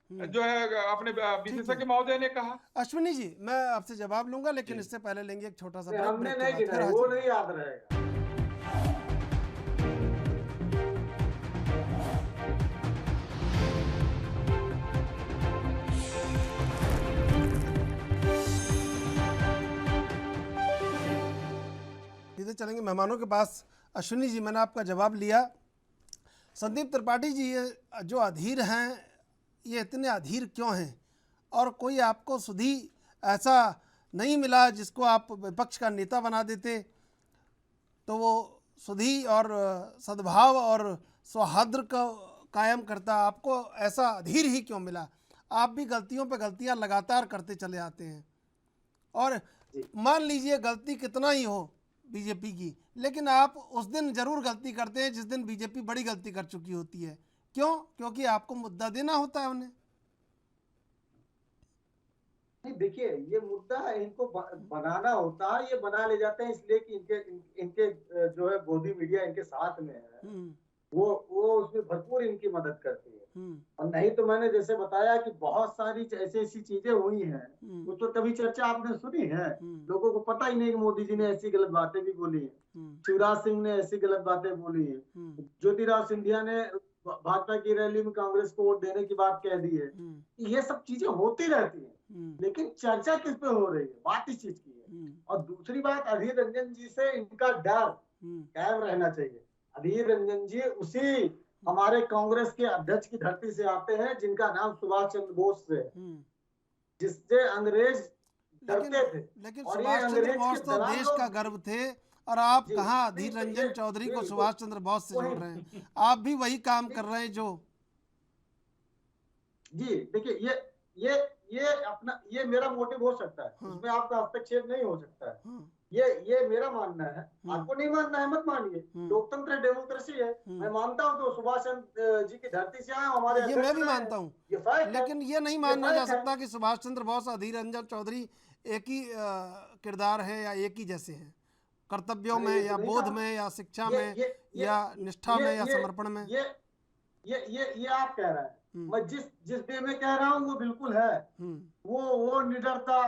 जो है अपने विशेषज्ञ महोदय ने कहा। अश्विनी जी, मैं आपसे जवाब लूंगा, लेकिन इससे पहले लेंगे एक छोटा सा ब्रेक। हमने नहीं गिनाई, वो नहीं याद रहेगा। सीधे चलेंगे मेहमानों के पास। अश्विनी जी, मैंने आपका जवाब लिया। संदीप त्रिपाठी जी, ये जो अधीर हैं, ये इतने अधीर क्यों हैं? और कोई आपको सुधी ऐसा नहीं मिला जिसको आप विपक्ष का नेता बना देते, तो वो सुधी और सद्भाव और सौहार्द का कायम करता? आपको ऐसा अधीर ही क्यों मिला? आप भी गलतियों पे गलतियां लगातार करते चले आते हैं, और मान लीजिए गलती कितना ही हो बीजेपी की, लेकिन आप उस दिन जरूर गलती करते हैं जिस दिन बीजेपी बड़ी गलती कर चुकी होती है। क्यों? क्योंकि आपको मुद्दा देना होता है उन्हें। नहीं, देखिए, ये मुद्दा इनको बनाना होता है, ये बना ले जाते हैं इसलिए कि इनके जो है गोदी मीडिया इनके साथ में है, वो उसमें भरपूर इनकी मदद करती है। और नहीं तो मैंने जैसे बताया कि बहुत सारी ऐसी चीजें हुई हैं, वो तो कभी चर्चा आपने सुनी है? लोगों को पता ही नहीं कि मोदी जी ने ऐसी गलत बातें भी बोली है, शिवराज सिंह ने ऐसी गलत बातें बोली है, ज्योतिरादित्य सिंधिया ने भाजपा की रैली में कांग्रेस को वोट देने की बात कह दी है। ये सब चीजें होती रहती है, लेकिन चर्चा किस पे हो रही है? बात इस चीज की है। और दूसरी बात, अधीर रंजन जी से इनका डर कायम रहना चाहिए। अधीर रंजन जी उसी हमारे कांग्रेस के अध्यक्ष की धरती से आते हैं जिनका नाम सुभाष चंद्र बोस से है, जिससे अंग्रेज डरते थे। लेकिन सुभाष चंद्र बोस तो देश का गर्व थे, और आप कहाँ अधीर रंजन चौधरी को सुभाष चंद्र बोस से जोड़ रहे हैं? आप भी वही काम कर रहे हैं जो। जी देखिए, ये मेरा मोटिव हो सकता है, उसमें आपका हस्तक्षेप नहीं हो सकता है। ये मेरा मानना है, आपको नहीं मानना है मत मानिए, लोकतंत्र है, डेमोक्रेसी है। मैं मानता हूँ तो सुभाष चंद्र जी की धरती से आए हमारे, ये मैं भी मानता हूँ, लेकिन ये नहीं माना जा सकता कि सुभाष चंद्र बोस अधीर रंजन चौधरी एक ही किरदार है या एक ही जैसे हैं, कर्तव्यों में या बोध में या शिक्षा में या निष्ठा में या समर्पण में। ये आप कह रहे हैं, मैं जिस वे में कह रहा हूँ वो बिल्कुल है। वो निडरता,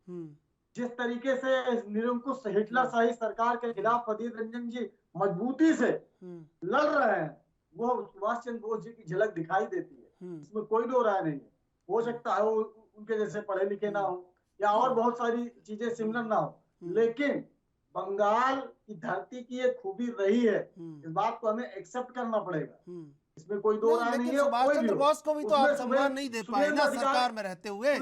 जिस तरीके से निरंकुश हिटलरशाही सरकार के खिलाफ अधीर रंजन जी मजबूती से लड़ रहे हैं, वो सुभाष चंद्र बोस जी की झलक दिखाई देती है। इसमें कोई दो राय नहीं है। हो सकता है वो उनके जैसे पढ़े लिखे ना हो या और बहुत सारी चीजें सिमिलर ना हो, लेकिन बंगाल की धरती की एक खूबी रही है, इस बात को हमें एक्सेप्ट करना पड़ेगा। इसमें कोई दो राय नहीं है। सुभाष चंद्र बोस को भी तो आप सम्मान नहीं दे पाए ना सरकार में रहते हुए,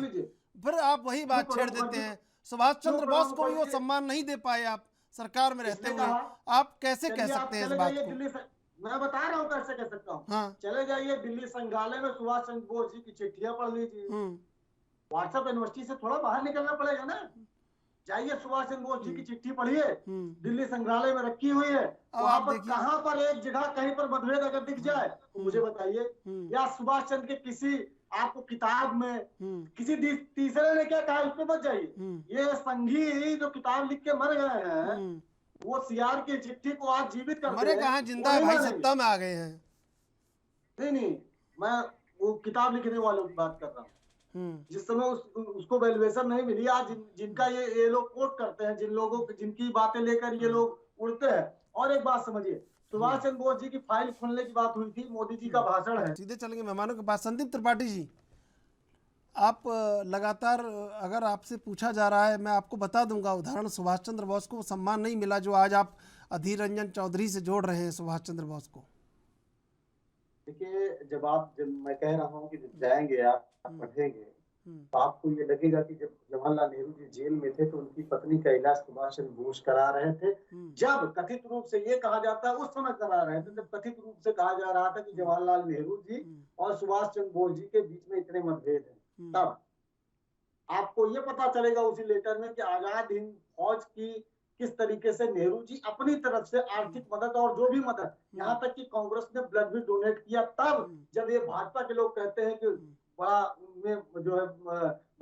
फिर आप वही बात छेड़ देते हैं। सुभाष चंद्र बोस को भी वो सम्मान नहीं दे पाए आप सरकार में रहते हुए, आप कैसे कह सकते हैं इस बात को? मैं बता रहा हूँ कैसे कह सकता हूँ। हाँ। चले जाइए दिल्ली संग्रहालय में सुभाष चंद्र बोस जी की चिट्ठियां पढ़ लीजिए। व्हाट्सएप यूनिवर्सिटी से थोड़ा बाहर निकलना पड़ेगा ना। जाइए सुभाष चंद्र बोस जी की चिट्ठी पढ़िए, दिल्ली संग्रहालय में रखी हुई है। वहां पर कहां पर एक जगह कहीं पर मतभेद अगर दिख जाए तो मुझे बताइए, या सुभाष चंद्र के किसी आपको किताब में किसी तीसरे ने क्या कहा उस पर मत जाइए। ये संघी जो किताब लिख के मर गए हैं, वो सीआर की चिट्ठी को आज जीवित करते मरे कहाँ, जिंदा है भाई, सत्ता में आ गए हैं। नहीं, मैं वो किताब लिखने वालों की बात कर रहा हूँ। जिस समय उसको वैल्यूएशन नहीं मिली, आज जिनका ये लोग कोट करते हैं, जिन लोगों जिनकी बातें लेकर ये लोग उड़ते हैं। और एक बात समझिए, सुभाष चंद्र बोस जी की फाइल खोलने की बात हुई थी, मोदी जी का भाषण है। सीधे चलेंगे मेहमानों के पास। संदीप त्रिपाठी जी, आप लगातार अगर आपसे पूछा जा रहा है, मैं आपको बता दूंगा उदाहरण, सुभाष चंद्र बोस को सम्मान नहीं मिला जो आज आप अधीर रंजन चौधरी से जोड़ रहे हैं सुभाष चंद्र बोस को। देखिए, जब मैं कह रहा हूँ कि जब जाएंगे आप पढ़ेंगे तो आपको ये लगेगा कि जब जवाहरलाल नेहरू जी जेल में थे तो उनकी पत्नी का इलाज सुभाष चंद्र बोस करा रहे थे। जब कथित रूप से ये कहा जाता है, उस समय करा रहे थे जब कथित रूप से कहा जा रहा था कि जवाहरलाल नेहरू जी और सुभाष चंद्र बोस जी के बीच में इतने मतभेद हैं, तब आपको ये पता चलेगा उसी लेटर में कि आजाद हिंद फौज की किस तरीके से नेहरू जी अपनी तरफ से आर्थिक मदद और जो भी मदद, यहाँ तक कि कांग्रेस ने ब्लड भी डोनेट किया। तब जब ये भाजपा के लोग कहते हैं कि बड़ा उनमें जो है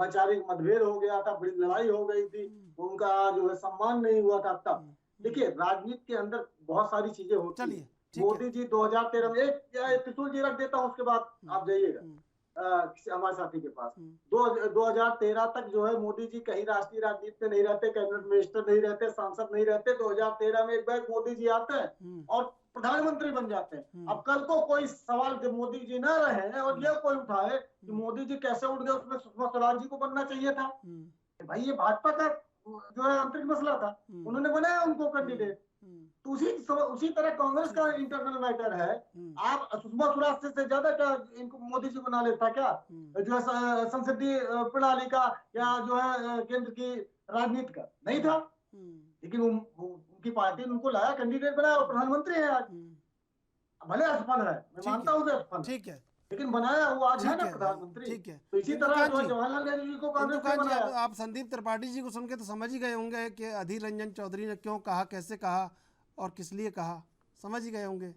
वैचारिक मतभेद हो गया था, बड़ी लड़ाई हो गई थी, उनका जो है सम्मान नहीं हुआ था, तब देखिए राजनीति के अंदर बहुत सारी चीजें होती हैं। मोदी जी 2013 में एक त्रिशूल जी रख देता हूँ, उसके बाद आप जाइएगा हमारे साथी के पास। 2013 तक जो है मोदी जी कहीं राष्ट्रीय राजनीति में नहीं रहते, कैबिनेट मिनिस्टर नहीं रहते, सांसद नहीं रहते। 2013 में एक बार मोदी जी आते हैं और प्रधानमंत्री बन जाते हैं। अब कल को कोई सवाल जब मोदी जी ना रहे और ये कोई उठाए कि मोदी जी कैसे उठ गए, उसमें सुषमा स्वराज जी को बनना चाहिए था। भाई ये भाजपा का जो है आंतरिक मसला था, उन्होंने बनाया उनको कैंडिडेट। तो उसी तरह कांग्रेस का इंटरनल मैटर है। आप सुषमा स्वराज से ज्यादा क्या इनको मोदी जी बना लेता क्या, जो है संसदीय प्रणाली का या जो है केंद्र की राजनीति का नहीं था। लेकिन उनकी पार्टी उनको लाया, कैंडिडेट बनाया और प्रधानमंत्री है आज। भले असफल है, मैं मानता हूँ असफल, ठीक है, लेकिन बनाया वो आज है ना प्रधानमंत्री। ठीक है, तो इसी तरह जवाहरलाल नेहरू जी को कांग्रेस ने बनाया। आप संदीप त्रिपाठी जी को सुन के तो समझ ही गए होंगे कि अधीर रंजन चौधरी ने क्यों कहा, कैसे कहा और किस लिए कहा, समझ ही गए होंगे।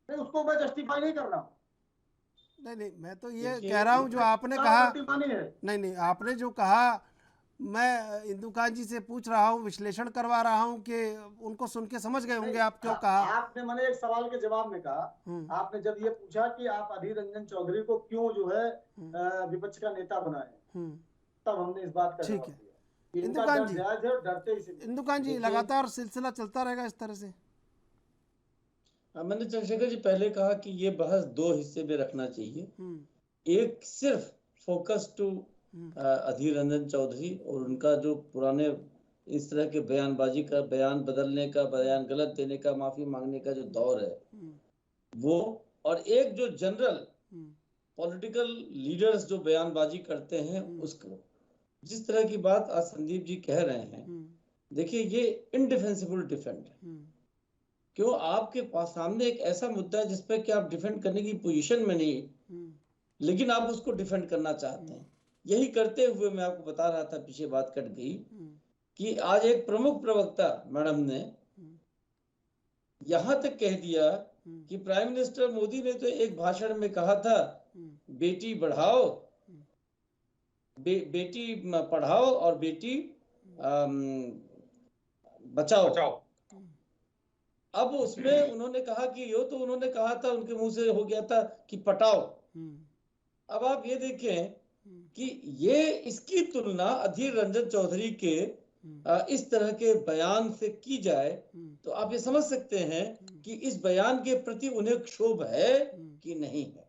नहीं, उसको मैं जस्टिफाई नहीं कर रहा हूँ। नहीं, मैं तो ये कह रहा हूँ जो आपने कहा, नहीं, आपने जो कहा, मैं इंदुकांत जी से पूछ रहा हूँ, विश्लेषण करवा रहा हूँ कि उनको सुन के समझ गए होंगे आप क्यों कहा। आपने मैंने एक सवाल के जवाब में कहा, आपने जब ये पूछा कि आप अधीर रंजन चौधरी को क्यों जो है विपक्ष का नेता बनाए, तब हमने इस बात का जवाब दिया। इंदुकांत जी लगातार सिलसिला चलता रहेगा इस तरह से। मैंने चंद्रशेखर जी पहले कहा कि ये बहस दो हिस्से में रखना चाहिए। एक सिर्फ फोकस टू अधीर रंजन चौधरी और उनका जो पुराने इस तरह के बयानबाजी का, बयान बदलने का, बयान गलत देने का, माफी मांगने का जो दौर है वो, और एक जो जनरल पॉलिटिकल लीडर्स जो बयानबाजी करते हैं उसको, जिस तरह की बात आज संदीप जी कह रहे हैं, देखिए ये इनडिफेंसिबल डिफेंड है। क्यों, आपके पास सामने एक ऐसा मुद्दा है जिसपे कि आप डिफेंड करने की पोजीशन में नहीं, लेकिन आप उसको डिफेंड करना चाहते हैं। यही करते हुए मैं आपको बता रहा था, पीछे बात कट गई, कि आज एक प्रमुख प्रवक्ता मैडम ने यहां तक कह दिया कि प्राइम मिनिस्टर मोदी ने तो एक भाषण में कहा था बेटी बढ़ाओ, बेटी पढ़ाओ और बेटी बचाओ। अब उसमें उन्होंने कहा कि यो तो उन्होंने कहा था, उनके मुंह से हो गया था कि पटाओ। अब आप ये देखें कि ये इसकी तुलना अधीर रंजन चौधरी के इस तरह के बयान से की जाए तो आप ये समझ सकते हैं कि इस बयान के प्रति उन्हें क्षोभ है कि नहीं है।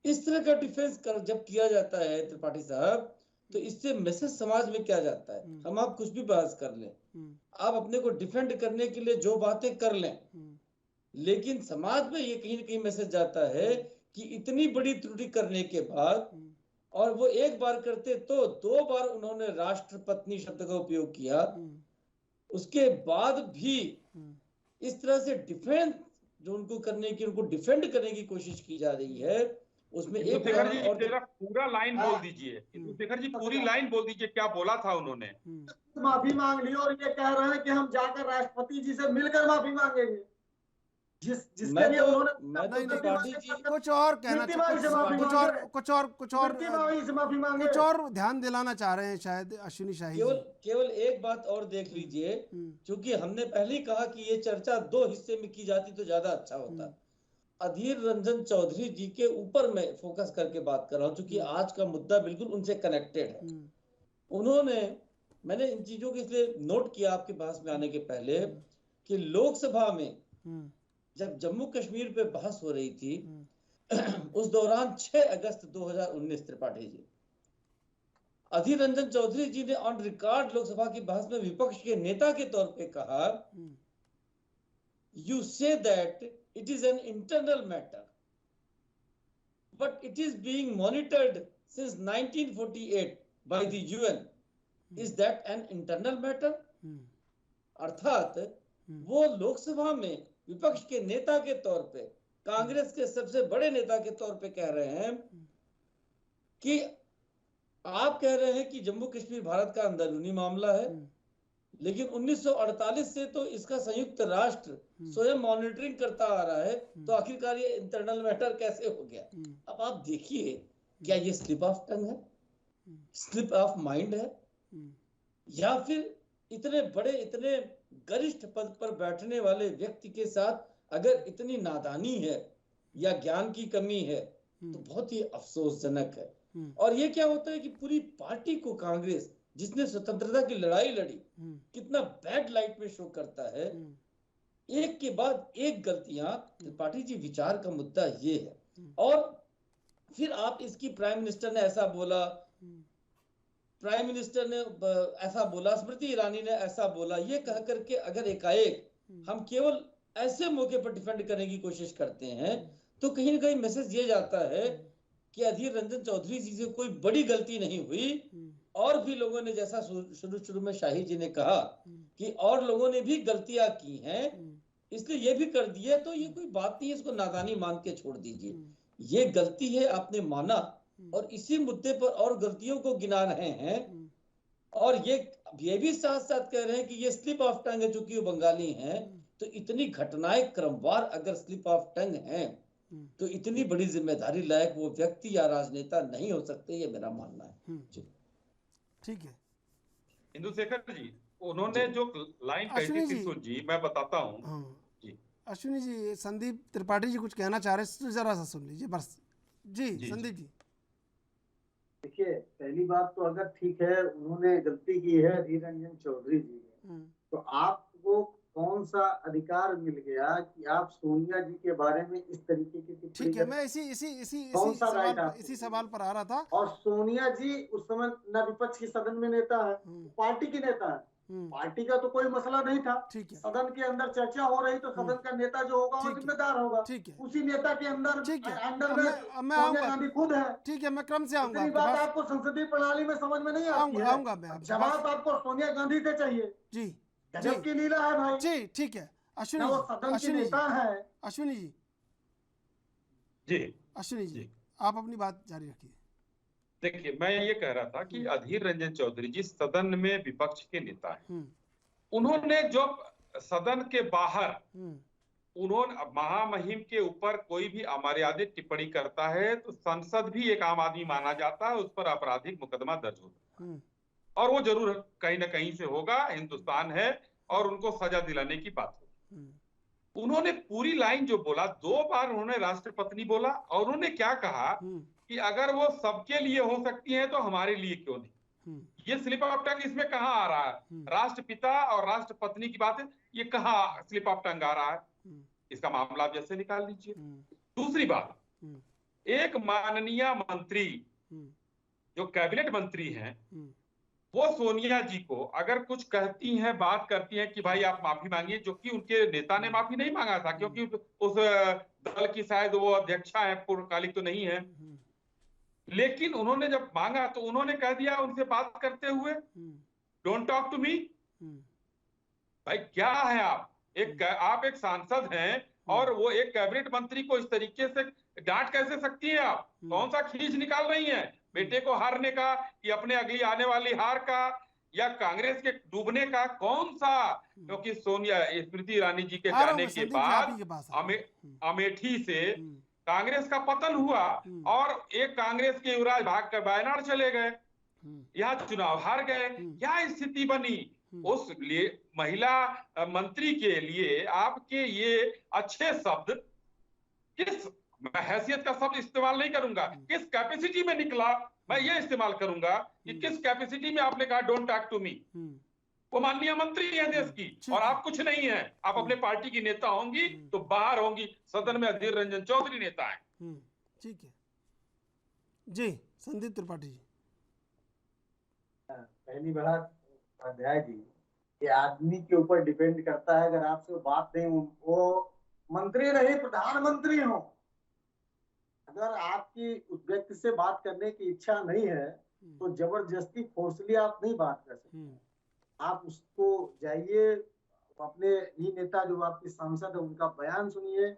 इस तरह का डिफेंस जब किया जाता है त्रिपाठी साहब, तो इससे मैसेज समाज में क्या जाता है? हम आप कुछ भी बहस कर लें, आप अपने को डिफेंड करने के लिए जो बातें कर लें, लेकिन समाज में ये कहीं ना कहीं मैसेज जाता है कि इतनी बड़ी त्रुटि करने के बाद, और वो एक बार करते तो 2 बार उन्होंने राष्ट्रपत्नी शब्द का उपयोग किया, उसके बाद भी इस तरह से डिफेंस जो उनको करने की, उनको डिफेंड करने की कोशिश की जा रही है, उसमें एक और पूरा लाइन बोल दीजिए शेखर जी, पूरी लाइन बोल दीजिए, क्या बोला था उन्होंने? माफी मांग ली और ये कह रहे हैं कि हम जाकर राष्ट्रपति जी से मिलकर माफी मांगेंगे। जिसके लिए कुछ और कहना, कुछ और ध्यान दिलाना चाह रहे हैं शायद अश्विनी शाही। केवल एक बात और देख लीजिए, क्योंकि हमने पहले ही कहा कि ये चर्चा 2 हिस्से में की जाती तो ज्यादा अच्छा होता। अधीर रंजन चौधरी जी के ऊपर मैं फोकस करके बात कर रहा हूँ, क्योंकि आज का मुद्दा बिल्कुल उनसे कनेक्टेड है। उन्होंने, मैंने इन चीजों को इसलिए नोट किया आपके पास में आने के पहले, कि लोकसभा में जब जम्मू कश्मीर पे बहस हो रही थी, उस दौरान 6 अगस्त 2019 त्रिपाठी जी, अधीर रंजन चौधरी जी ने ऑन रिकॉर्ड लोकसभा की बहस में विपक्ष के नेता के तौर पे कहा, you say that it is an internal matter, but it is being monitored since 1948 by the UN. Is that an internal matter? अर्थात वो लोकसभा में विपक्ष के नेता के तौर पे, कांग्रेस के सबसे बड़े नेता के तौर पे कह रहे हैं कि आप कह रहे हैं कि जम्मू कश्मीर भारत का अंदरूनी मामला है, लेकिन 1948 से तो इसका संयुक्त राष्ट्र स्वयं मॉनिटरिंग करता आ रहा है, तो आखिरकार ये इंटरनल मैटर कैसे हो गया? अब आप देखिए, क्या ये स्लिप ऑफ टंग है, स्लिप ऑफ माइंड है, या फिर इतने बड़े, इतने गरिष्ठ पद पर बैठने वाले व्यक्ति के साथ अगर इतनी नादानी है या ज्ञान की कमी है तो बहुत ही अफसोसजनक है। और ये क्या होता है कि पूरी पार्टी को कांग्रेस, जिसने स्वतंत्रता की लड़ाई लड़ी, कितना बैड लाइट में शो करता है। एक के बाद एक गलतियां। त्रिपाठी जी, विचार का मुद्दा ये है। और फिर आप इसकी प्राइम मिनिस्टर ने ऐसा बोला, प्राइम मिनिस्टर ने ऐसा बोला, स्मृति ईरानी ने ऐसा बोला, ये कह करके अगर एकाएक हम केवल ऐसे मौके पर डिफेंड करने की कोशिश करते हैं, तो कहीं ना कहीं मैसेज ये जाता है कि अधीर रंजन चौधरी जी से कोई बड़ी गलती नहीं हुई। और भी लोगों ने, जैसा शुरू में शाही जी ने कहा कि और लोगों ने भी गलतियां की हैं, इसलिए ये भी कर दिए, तो ये कोई बात नहीं है, इसको नादानी मान के छोड़ दीजिए। ये गलती है, आपने माना, और इसी मुद्दे पर और गलतियों को गिना रहे हैं। और ये भी साथ साथ कह रहे हैं कि ये स्लिप ऑफ टंग है, चूंकि वो बंगाली हैं। तो इतनी घटनाएं क्रमवार अगर स्लिप ऑफ टंग हैं, तो इतनी बड़ी जिम्मेदारी लायक वो व्यक्ति या राजनेता नहीं हो सकते, ये मेरा मानना है। ठीक है इंदु शेखर जी, उन्होंने जो लाइन कही थी जी, मैं बताता हूँ जी। अश्विनी जी, संदीप त्रिपाठी जी कुछ कहना चाह रहे हैं, जरा सा सुन लीजिए बस। जी संदीप जी। देखिए, पहली बात तो अगर ठीक है उन्होंने गलती की है अधीर रंजन चौधरी जी ने, तो आपको कौन सा अधिकार मिल गया कि आप सोनिया जी के बारे में इस तरीके की? ठीक है, मैं इसी सवाल पर आ रहा था। और सोनिया जी उस समय न विपक्ष की सदन में नेता है, पार्टी की नेता है, पार्टी का तो कोई मसला नहीं था। ठीक है, सदन के अंदर चर्चा हो रही तो सदन का नेता जो होगा वो जिम्मेदार होगा। ठीक है, उसी नेता के अंदर अंडर में सोनिया गांधी खुद है। ठीक है, मैं क्रम से आऊंगा। बात आपको संसदीय प्रणाली में समझ में नहीं आती है। आऊंगा मैं। जवाब आपको सोनिया गांधी से चाहिए। जी, गजब की लीला है भाई। जी ठीक है। अश्विनी जी, आप अपनी बात जारी रखिए। देखिए, मैं ये कह रहा था कि अधीर रंजन चौधरी जी सदन में विपक्ष के नेता हैं। उन्होंने जो सदन के बाहर उन्होंने महामहिम के ऊपर कोई भी अमर्यादित टिप्पणी करता है तो संसद भी एक आम आदमी माना जाता है, उस पर आपराधिक मुकदमा दर्ज होता है, और वो जरूर कहीं ना कहीं से होगा, हिंदुस्तान है, और उनको सजा दिलाने की बात होगी। उन्होंने पूरी लाइन जो बोला, 2 बार उन्होंने राष्ट्रपत्नी बोला, और उन्होंने क्या कहा कि अगर वो सबके लिए हो सकती है तो हमारे लिए क्यों नहीं। ये स्लिप ऑफ टंग इसमें कहाँ आ रहा है? राष्ट्रपिता और राष्ट्रपत्नी की बात है, ये कहाँ स्लिप ऑफ टंग आ रहा है? इसका मामला आप जैसे निकाल लीजिए। दूसरी बात, एक माननीय मंत्री जो कैबिनेट मंत्री हैं, वो सोनिया जी को अगर कुछ कहती हैं, बात करती हैं कि भाई आप माफी मांगिए, जो कि उनके नेता ने माफी नहीं मांगा था, क्योंकि उस दल की शायद वो अध्यक्षा है, पूर्णकालिक तो नहीं है, लेकिन उन्होंने जब मांगा तो उन्होंने कह दिया उनसे बात करते हुए, डोंट टॉक टू मी। भाई क्या है आप एक सांसद हैं और वो एक कैबिनेट मंत्री को इस तरीके से डांट कैसे सकती हैं आप? कौन सा खींच निकाल रही हैं? बेटे को हारने का, कि अपने अगली आने वाली हार का, या कांग्रेस के डूबने का? कौन सा? क्योंकि सोनिया स्मृति ईरानी जी के जाने के बाद अमेठी से कांग्रेस का पतन हुआ और एक कांग्रेस के युवराज भाग कर वायनाड चले गए, यहाँ चुनाव हार गए। क्या स्थिति बनी? उस लिए महिला मंत्री के लिए आपके ये अच्छे शब्द, किस हैसियत का शब्द इस्तेमाल नहीं करूंगा, किस कैपेसिटी में निकला, मैं ये इस्तेमाल करूंगा कि किस कैपेसिटी में आपने कहा डोंट टॉक टू मी। वो माननीय मंत्री है देश की और आप कुछ नहीं है। आप अपने पार्टी की नेता होंगी तो बाहर होंगी, सदन में अधीर रंजन चौधरी नेता है। ठीक है जी। संदीप त्रिपाठी जी, पहली बात अध्याय जी, ये आदमी के ऊपर डिपेंड करता है। अगर आपसे बात नहीं, वो मंत्री नहीं प्रधानमंत्री हो, अगर आपकी उस व्यक्ति से बात करने की इच्छा नहीं है तो जबरदस्ती फोर्सली आप नहीं बात कर सकते। आप उसको जाइए, अपने ही नेता जो आपके सांसद है उनका बयान सुनिए,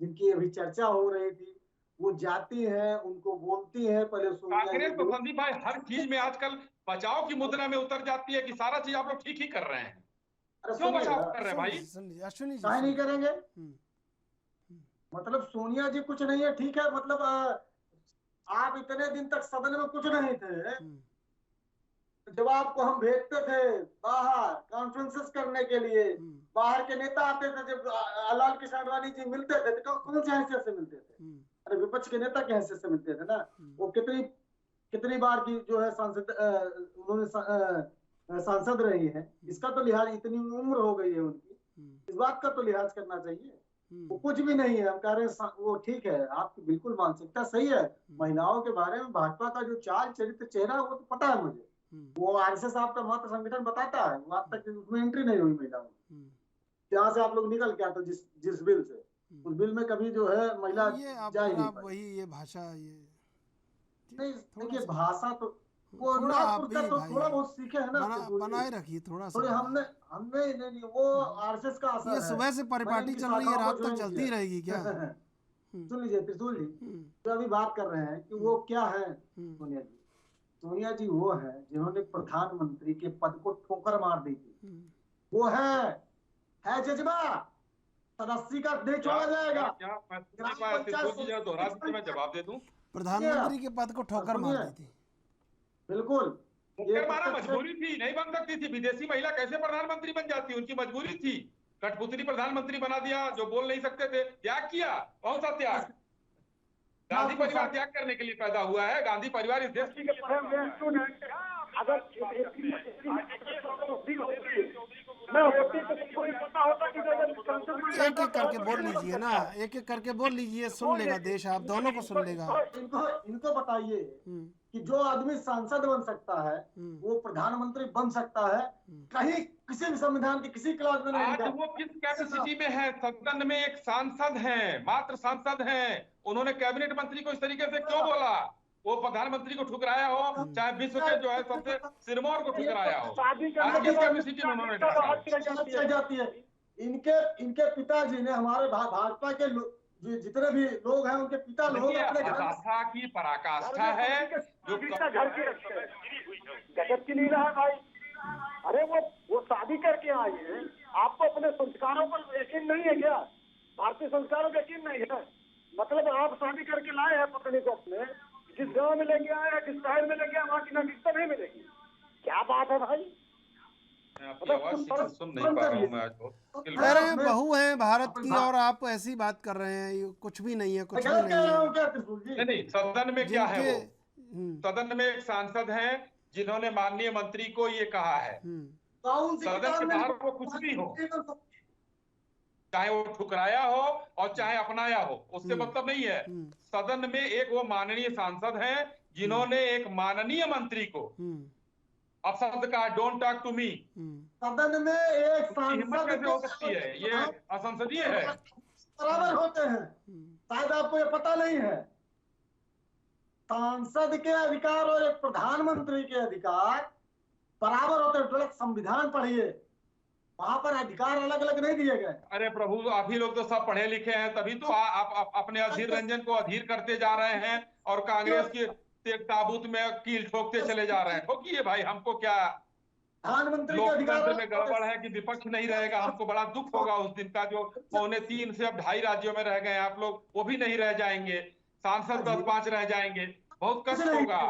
जिनकी अभी चर्चा हो रही थी, वो जाती हैं, उनको बोलती हैं। पहले कांग्रेस तो संदीप भाई हर चीज में आजकल बचाव की मुद्रा में उतर जाती है कि सारा चीज आप लोग ठीक ही कर रहे हैं। क्यों बचाव कर रहे हैं भाई? काहे नहीं करेंगे? मतलब सोनिया जी कुछ नहीं है, ठीक है, मतलब आप इतने दिन तक सदन में कुछ नहीं थे, जब आपको हम भेजते थे बाहर कॉन्फ्रेंसेस करने के लिए, बाहर के नेता आते थे, जब लाल कृष्ण आडवाणी जी मिलते थे तो कौन से हैसियत से मिलते थे? अरे विपक्ष के नेता की हैसियत से मिलते थे ना। वो कितनी बार की जो है उन्होंने सांसद रही है, इसका तो लिहाज, इतनी उम्र हो गई है उनकी, इस बात का तो लिहाज करना चाहिए। वो कुछ भी नहीं है। हम कह रहे हैं वो ठीक है, आपकी बिल्कुल मानसिकता सही है। महिलाओं के बारे में भाजपा का जो चाल चरित्र चेहरा, वो तो पता है मुझे। वो आरएसएस आपका मत संगठन बताता है, वो आज तक उसमें एंट्री नहीं हुई महिलाओं में। जहाँ से आप लोग निकल के आते जिस बिल से, उस बिल में कभी जो है महिला जा ही नहीं पाई। वही ये भाषा, ये नहीं देखिए, भाषा तो वो थोड़ा बहुत सीखे है ना, बनाए रखिए थोड़ा सा। हमने नहीं, वो आरएसएस का असर ये है। सुबह से परिपाटी चल रही है, रात तक चलती रहेगी क्या? सुन लीजिए त्रिशूल जी, जो अभी बात कर रहे हैं कि वो क्या है, सोनिया जी। सोनिया जी वो है जिन्होंने प्रधानमंत्री के पद को ठोकर मार दी थी। वो है जज्बा, सदस्य का नहीं छोड़ा जाएगा। मैं जवाब दे दूं, प्रधानमंत्री के पद को ठोकर मार दी थी। बिल्कुल, ये हमारा मजबूरी थी, नहीं बन सकती थी। विदेशी महिला कैसे प्रधानमंत्री बन जाती, उनकी मजबूरी थी। कठपुतली प्रधानमंत्री बना दिया, जो बोल नहीं सकते थे। त्याग किया, कौन सा त्याग? गांधी परिवार त्याग करने के लिए पैदा हुआ है। गांधी परिवार इस देश की एक एक करके बोल लीजिए ना, एक एक करके बोल लीजिए, सुन लेगा देश, आप दोनों को सुन लेगा। इनको बताइए कि जो आदमी सांसद बन सकता है वो प्रधानमंत्री बन सकता है, कहीं किसी भी संविधान के किसी क्लास में नहीं। आज वो किस कैपेसिटी में है? सदन में एक सांसद हैं, मात्र सांसद हैं। उन्होंने कैबिनेट मंत्री को इस तरीके से क्यों बोला? वो प्रधानमंत्री को ठुकराया हो, चाहे विश्व के जो है सबसे सिरमौर को ठुकराया हो, आज किस कैपेसिटी में उन्होंने जाती है। इनके पिताजी ने, हमारे भाजपा के जितने भी लोग हैं, उनके पिता लोग अपने आस्था की पराकाष्ठा है जो घर के रखते हैं। गजब की लीला है भाई। अरे वो शादी करके आई है, आपको अपने संस्कारों पर यकीन नहीं है क्या? भारतीय संस्कारों पर यकीन नहीं है? मतलब आप शादी करके लाए हैं पत्नी को अपने, जिस गांव में लेके आए हैं, जिस शहर में लेके आए, वहाँ की नागरिकता नहीं मिलेगी। क्या बात है भाई? मैं आपकी आवाज ठीक से सुन नहीं पा रहा हूँ मैं आज बहुत मुश्किल कह रहे हैं मैं- बहू हैं भारत की हाँ। और आप ऐसी बात कर रहे हैं, ये कुछ भी नहीं है, कुछ भी मैं कह नहीं रहा हूँ है। क्या त्रिशूल जी? नहीं, सदन में क्या है जिनके वो सदन में एक सांसद हैं जिन्होंने माननीय मंत्री को ये कहा है। कौन सी सदन किताब के में बाहर वो कुछ भी हो, चाहे वो ठुकराया हो और चाहे अपनाया हो, उससे मतलब नहीं है। सदन में एक वो माननीय सांसद हैं जिन्होंने एक माननीय मंत्री को अपशब्द कहा, डोंट टॉक टू मी। सदन में एक हिम्मत सांसद कैसे हो सकती है? ये असंसदीय है। बराबर होते हैं, शायद आपको ये पता नहीं है। सांसद के अधिकार और एक प्रधानमंत्री के अधिकार बराबर होते हैं। थोड़ा संविधान पढ़िए, वहां पर अधिकार अलग अलग नहीं दिए गए। अरे प्रभु, आप ही लोग तो सब पढ़े लिखे हैं, तभी तो आप अपने अधीर रंजन को अधीर करते जा रहे हैं और कांग्रेस के ताबूत में कील ठोकते चले जा रहे हैं। ठोकिए भाई, हमको क्या, प्रधानमंत्री के अधिकार लोकतंत्र में गड़बड़ है कि विपक्ष नहीं रहेगा। हमको बड़ा दुख होगा उस दिन का, जो 3.25 से अब 2.5 राज्यों में रह गए आप लोग, वो भी नहीं रह जाएंगे, सांसद 10-5 रह जाएंगे, बहुत कष्ट होगा।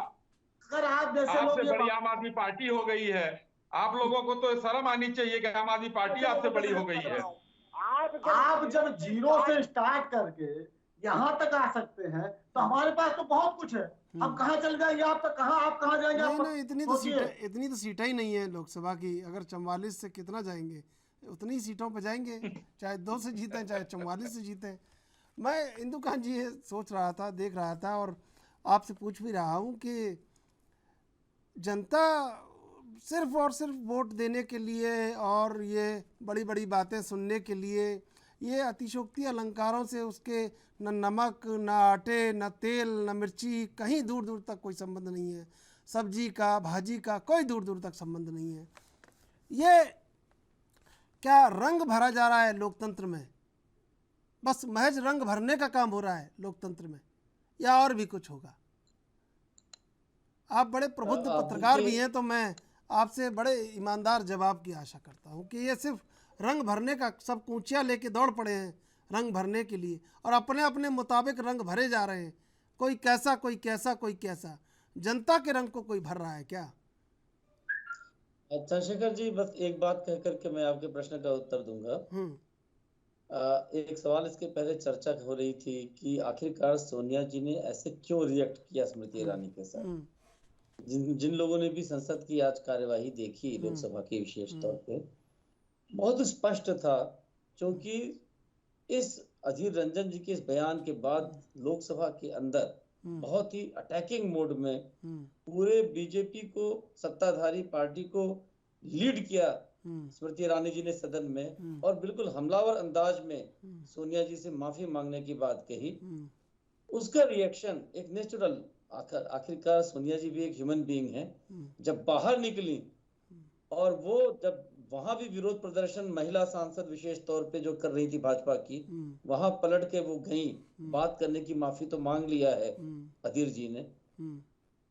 अगर आप जैसे लोग आपसे ये बड़ी आम आदमी पार्टी हो गई है। आप लोगों को तो शर्म आनी चाहिए कि आम आदमी पार्टी आपसे बड़ी हो गई है। आप जब जीरो से स्टार्ट करके यहाँ तक आ सकते हैं तो हमारे पास तो बहुत कुछ है। अब कहाँ चल जाएंगे आप, तक कहाँ, आप कहाँ जाएंगे? नहीं आप नहीं, इतनी तो सीटें ही नहीं है लोकसभा की। अगर 44 से कितना जाएंगे, उतनी सीटों पे जाएंगे, चाहे 2 से जीतें चाहे 44 से जीतें। मैं इंदु कांत जी ये सोच रहा था, देख रहा था और आपसे पूछ भी रहा हूँ कि जनता सिर्फ और सिर्फ वोट देने के लिए और ये बड़ी बड़ी बातें सुनने के लिए, ये अतिशोक्ति अलंकारों से उसके न नमक, न आटे, न तेल, न मिर्ची, कहीं दूर दूर तक कोई संबंध नहीं है। सब्जी का, भाजी का कोई दूर दूर तक संबंध नहीं है। ये क्या रंग भरा जा रहा है लोकतंत्र में? बस महज रंग भरने का काम हो रहा है लोकतंत्र में, या और भी कुछ होगा? आप बड़े प्रबुद्ध पत्रकार भी हैं, तो मैं आपसे बड़े ईमानदार जवाब की आशा करता हूं कि ये सिर्फ रंग भरने का, सब कूचियाँ लेके दौड़ पड़े हैं रंग भरने के लिए और अपने अपने मुताबिक रंग भरे जा रहे हैं। कोई कैसा, कोई कैसा, कोई कैसा। जनता के रंग को कोई भर रहा है क्या? चंद्रशेखर जी, बस एक बात कह करके मैं आपके प्रश्न का उत्तर दूंगा। एक सवाल इसके पहले चर्चा हो रही थी कि आखिरकार सोनिया जी ने ऐसे क्यों रिएक्ट किया स्मृति ईरानी के साथ। जिन लोगों ने भी संसद की आज कार्यवाही देखी, लोकसभा की विशेष तौर पे, बहुत स्पष्ट था, क्योंकि इस अधीर रंजन जी के इस बयान के बाद लोकसभा के अंदर बहुत ही अटैकिंग मोड में पूरे बीजेपी को, सत्ताधारी पार्टी को लीड किया स्मृति ईरानी जी ने सदन में, और बिल्कुल हमलावर अंदाज में सोनिया जी से माफी मांगने की बात कही। उसका रिएक्शन एक नेचुरल, आखिरकार सोनिया जी भी एक ह्यूमन बीइंग है। जब बाहर निकली और वो जब वहां भी विरोध प्रदर्शन महिला सांसद विशेष तौर पे जो कर रही थी भाजपा की, वहां पलट के वो गई, बात करने की, माफी तो मांग लिया है अधीर जी ने।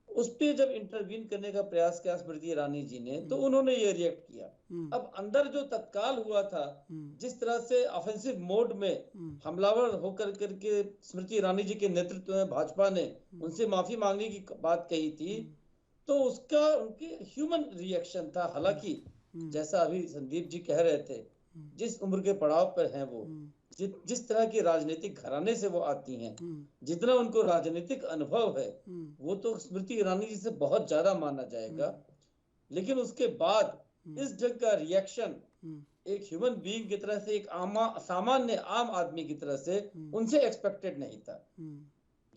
उस पे जब इंटरवीन करने का प्रयास किया स्मृति ईरानी जी ने, तो उन्होंने ये रिएक्ट किया। अब अंदर जो तत्काल हुआ था, जिस तरह से ऑफेंसिव मोड में हमलावर होकर करके स्मृति ईरानी जी के नेतृत्व में भाजपा ने उनसे माफी मांगने की बात कही थी, तो उसका उनके ह्यूमन रिएक्शन था। हालांकि जैसा अभी संदीप जी कह रहे थे, जिस उम्र के पड़ाव पर हैं वो, जिस तरह के राजनीतिक घराने से वो आती हैं, जितना उनको राजनीतिक अनुभव है, वो तो स्मृति ईरानी जी से बहुत ज्यादा माना जाएगा। लेकिन उसके बाद इस ढंग का रिएक्शन एक ह्यूमन बीइंग की तरह से, एक सामान्य आम आदमी की तरह से उनसे एक्सपेक्टेड नहीं था।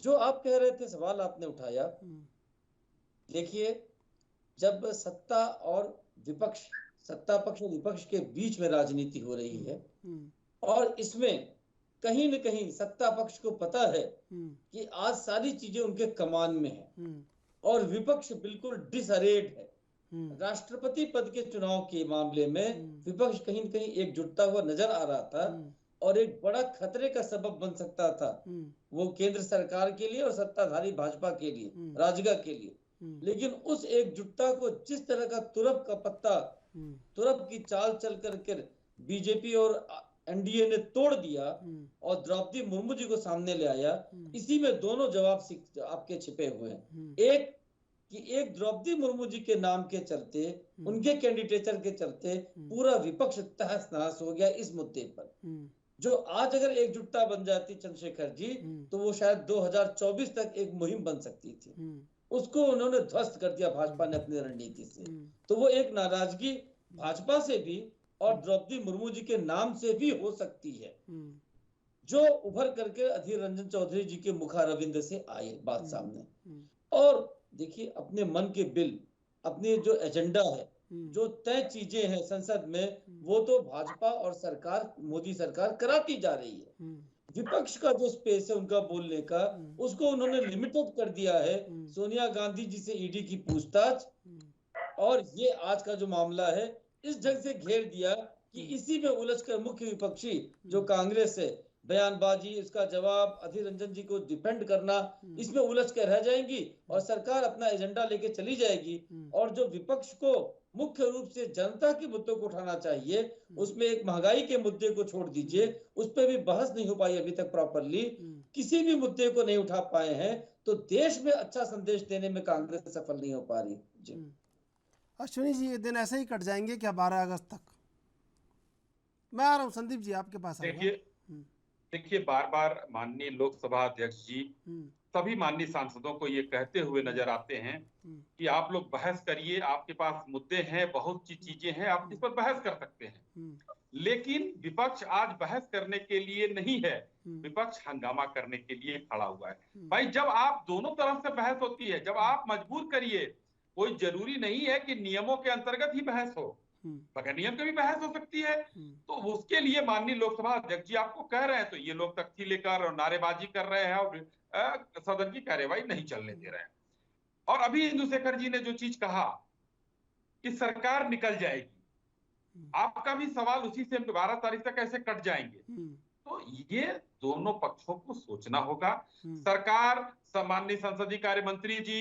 जो आप कह रहे थे, सवाल आपने उठाया, देखिए, जब सत्ता और विपक्ष, सत्ता पक्ष और विपक्ष के बीच में राजनीति हो रही है, और इसमें कहीं न कहीं सत्ता पक्ष को पता है कि आज सारी चीजें उनके कमान में है और विपक्ष बिल्कुल डिसअरेड है। राष्ट्रपति पद के चुनाव के मामले में विपक्ष कहीं न कहीं एकजुटता हुआ नजर आ रहा था और एक बड़ा खतरे का सबब बन सकता था, वो केंद्र सरकार के लिए और सत्ताधारी भाजपा के लिए, राजग के लिए। लेकिन उस एकजुटता को जिस तरह का तुरप का पत्ता, तुरप की चाल चल करके बीजेपी और एनडीए ने तोड़ दिया और द्रौपदी मुर्मू जी को सामने ले आया, इसी में दोनों जवाब आपके छिपे हुए हैं। एक, कि एक द्रौपदी मुर्मू जी के नाम के चलते, उनके कैंडिडेचर के चलते पूरा विपक्ष तहस नहस हो गया इस मुद्दे पर। जो आज अगर एकजुटता बन जाती चंद्रशेखर जी, तो वो शायद 2024 तक एक मुहिम बन सकती थी। उसको उन्होंने ध्वस्त कर दिया भाजपा ने अपनी रणनीति से। तो वो एक नाराजगी भाजपा से भी और द्रौपदी मुर्मू जी के नाम से भी हो सकती है, जो उभर करके अधीर रंजन चौधरी जी के मुखारविंद से आए बात सामने। और देखिए, अपने मन के बिल, अपने जो एजेंडा है, जो तय चीजें हैं संसद में, वो तो भाजपा और सरकार, मोदी सरकार कराती जा रही है। विपक्ष का जो स्पेस है उनका बोलने का, उसको उन्होंने लिमिटेड कर दिया है। सोनिया गांधी जी से ईडी की पूछताछ और ये आज का जो मामला है, इस ढंग से घेर दिया कि इसी में उलझकर मुख्य विपक्षी जो कांग्रेस है, बयानबाजी, इसका जवाब, अधीर रंजन जी को डिफेंड करना, इसमें उलझ कर रह जाएंगी और सरकार अपना एजेंडा लेके चली जाएगी। और जो विपक्ष को मुख्य रूप से जनता के मुद्दों को उठाना चाहिए, उसमें एक महंगाई के मुद्दे को छोड़ दीजिए, उस पर भी बहस नहीं हो पाई अभी तक प्रॉपरली, किसी भी मुद्दे को नहीं उठा पाए हैं, तो देश में अच्छा संदेश देने में कांग्रेस सफल नहीं हो पा रही। जी अश्विनी जी, ये दिन ऐसे ही कट जाएंगे क्या 12 अगस्त तक? मैं आ रहा हूँ संदीप जी, आपके पास देखिए, बार बार माननीय लोकसभा अध्यक्ष जी सभी माननीय सांसदों को ये कहते हुए नजर आते हैं कि आप लोग बहस करिए, आपके पास मुद्दे हैं, बहुत सी चीजें हैं, आप इस पर बहस कर सकते हैं। लेकिन विपक्ष आज बहस करने के लिए नहीं है, विपक्ष हंगामा करने के लिए खड़ा हुआ है। भाई, जब आप दोनों तरफ से बहस होती है, जब आप मजबूर करिए, कोई जरूरी नहीं है कि नियमों के अंतर्गत ही बहस हो, बगैर नियम के भी बहस हो सकती है। तो उसके लिए माननीय लोकसभा अध्यक्ष जी आपको कह रहे हैं, तो ये लोग तख्ती लेकर और नारेबाजी कर रहे हैं और सदन की कार्यवाही नहीं चलने दे रहे हैं। और अभी इंदुशेखर जी ने जो चीज कहा कि सरकार निकल जाएगी, आपका भी सवाल उसी से 12 तारीख तक कैसे कट जाएंगे, तो ये दोनों पक्षों को सोचना होगा। सरकार, माननीय संसदीय कार्य मंत्री जी,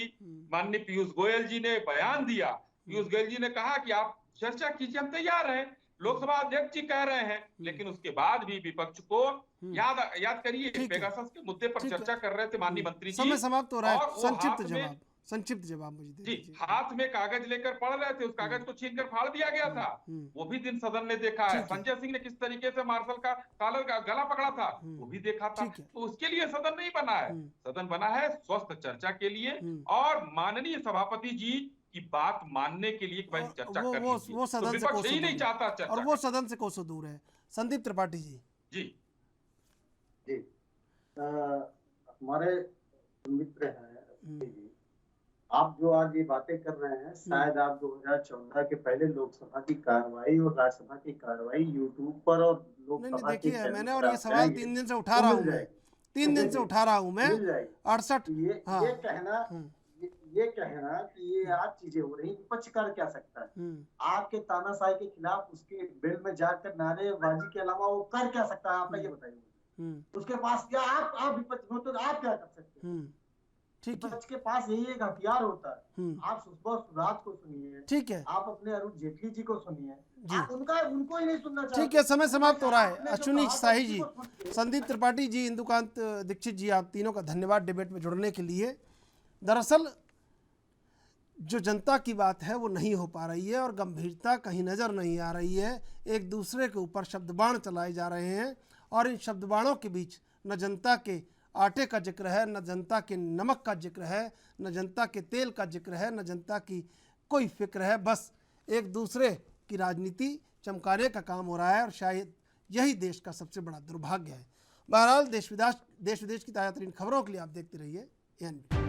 माननीय पीयूष गोयल जी ने बयान दिया, पीयूष गोयल जी ने कहा कि आप चर्चा कीजिए, हम तैयार हैं, लोकसभा अध्यक्ष जी कह रहे हैं। लेकिन उसके बाद भी विपक्ष को याद करिए, पेगासस के मुद्दे पर चर्चा कर रहे थे माननीय मंत्री जी, समय समाप्त हो रहा है, संक्षिप्त जवाब मुझे दे दीजिए। हाथ में कागज लेकर पढ़ रहे थे, उस कागज को छीनकर फाड़ दिया गया था, वो भी दिन सदन ने देखा है। संजय सिंह ने किस तरीके से मार्शल का कॉलर का गला पकड़ा था, वो भी देखा था। तो उसके लिए सदन नहीं बना है, सदन बना है स्वस्थ चर्चा के लिए और माननीय सभापति जी की बात मानने के लिए चर्चा कर लीजिए। वो सदन तो से कोसों ही नहीं चाहता चर्चा, और वो सदन से कोसों दूर है। संदीप त्रिपाठी जी। जी हमारे मित्र हैं, आप जो आज ये बातें कर रहे हैं, शायद आप 2014 के पहले लोकसभा की कार्रवाई और राज्यसभा की कार्रवाई यूट्यूब पर और लोकसभा की मैंने, और ये सवाल 3 दिन से उठा रहा हूँ मैं, 3 दिन से उठा रहा हूँ मैं, 68 ये कहना कि ये आज चीजें हो रही, विपक्ष कर क्या सकता है? आपके तानाशाही के खिलाफ उसके बिल में जाकर नारेबाजी के अलावा वो कर क्या सकता है? आप ये बताइए। उसके पास क्या, आप विपक्ष हो तो आप क्या कर सकते हैं? विपक्ष के पास यही एक हथियार होता है। आप सुषमा स्वराज को सुनिए, ठीक है, आप अपने अरुण जेटली जी को सुनिए, उनको ही नहीं सुनना चाहिए। ठीक है, समय समाप्त हो रहा है। अश्विनी शाही जी, संदीप त्रिपाठी जी, इंदुकांत दीक्षित जी, आप तीनों का धन्यवाद डिबेट में जुड़ने के लिए। दरअसल जो जनता की बात है वो नहीं हो पा रही है और गंभीरता कहीं नज़र नहीं आ रही है। एक दूसरे के ऊपर शब्दबाण चलाए जा रहे हैं और इन शब्दबाणों के बीच न जनता के आटे का जिक्र है, न जनता के नमक का जिक्र है, न जनता के तेल का जिक्र है, न जनता की कोई फिक्र है। बस एक दूसरे की राजनीति चमकाने का काम हो रहा है और शायद यही देश का सबसे बड़ा दुर्भाग्य है। बहरहाल देश विदेश की ताज़ा तरीन खबरों के लिए आप देखते रहिए एएनबी।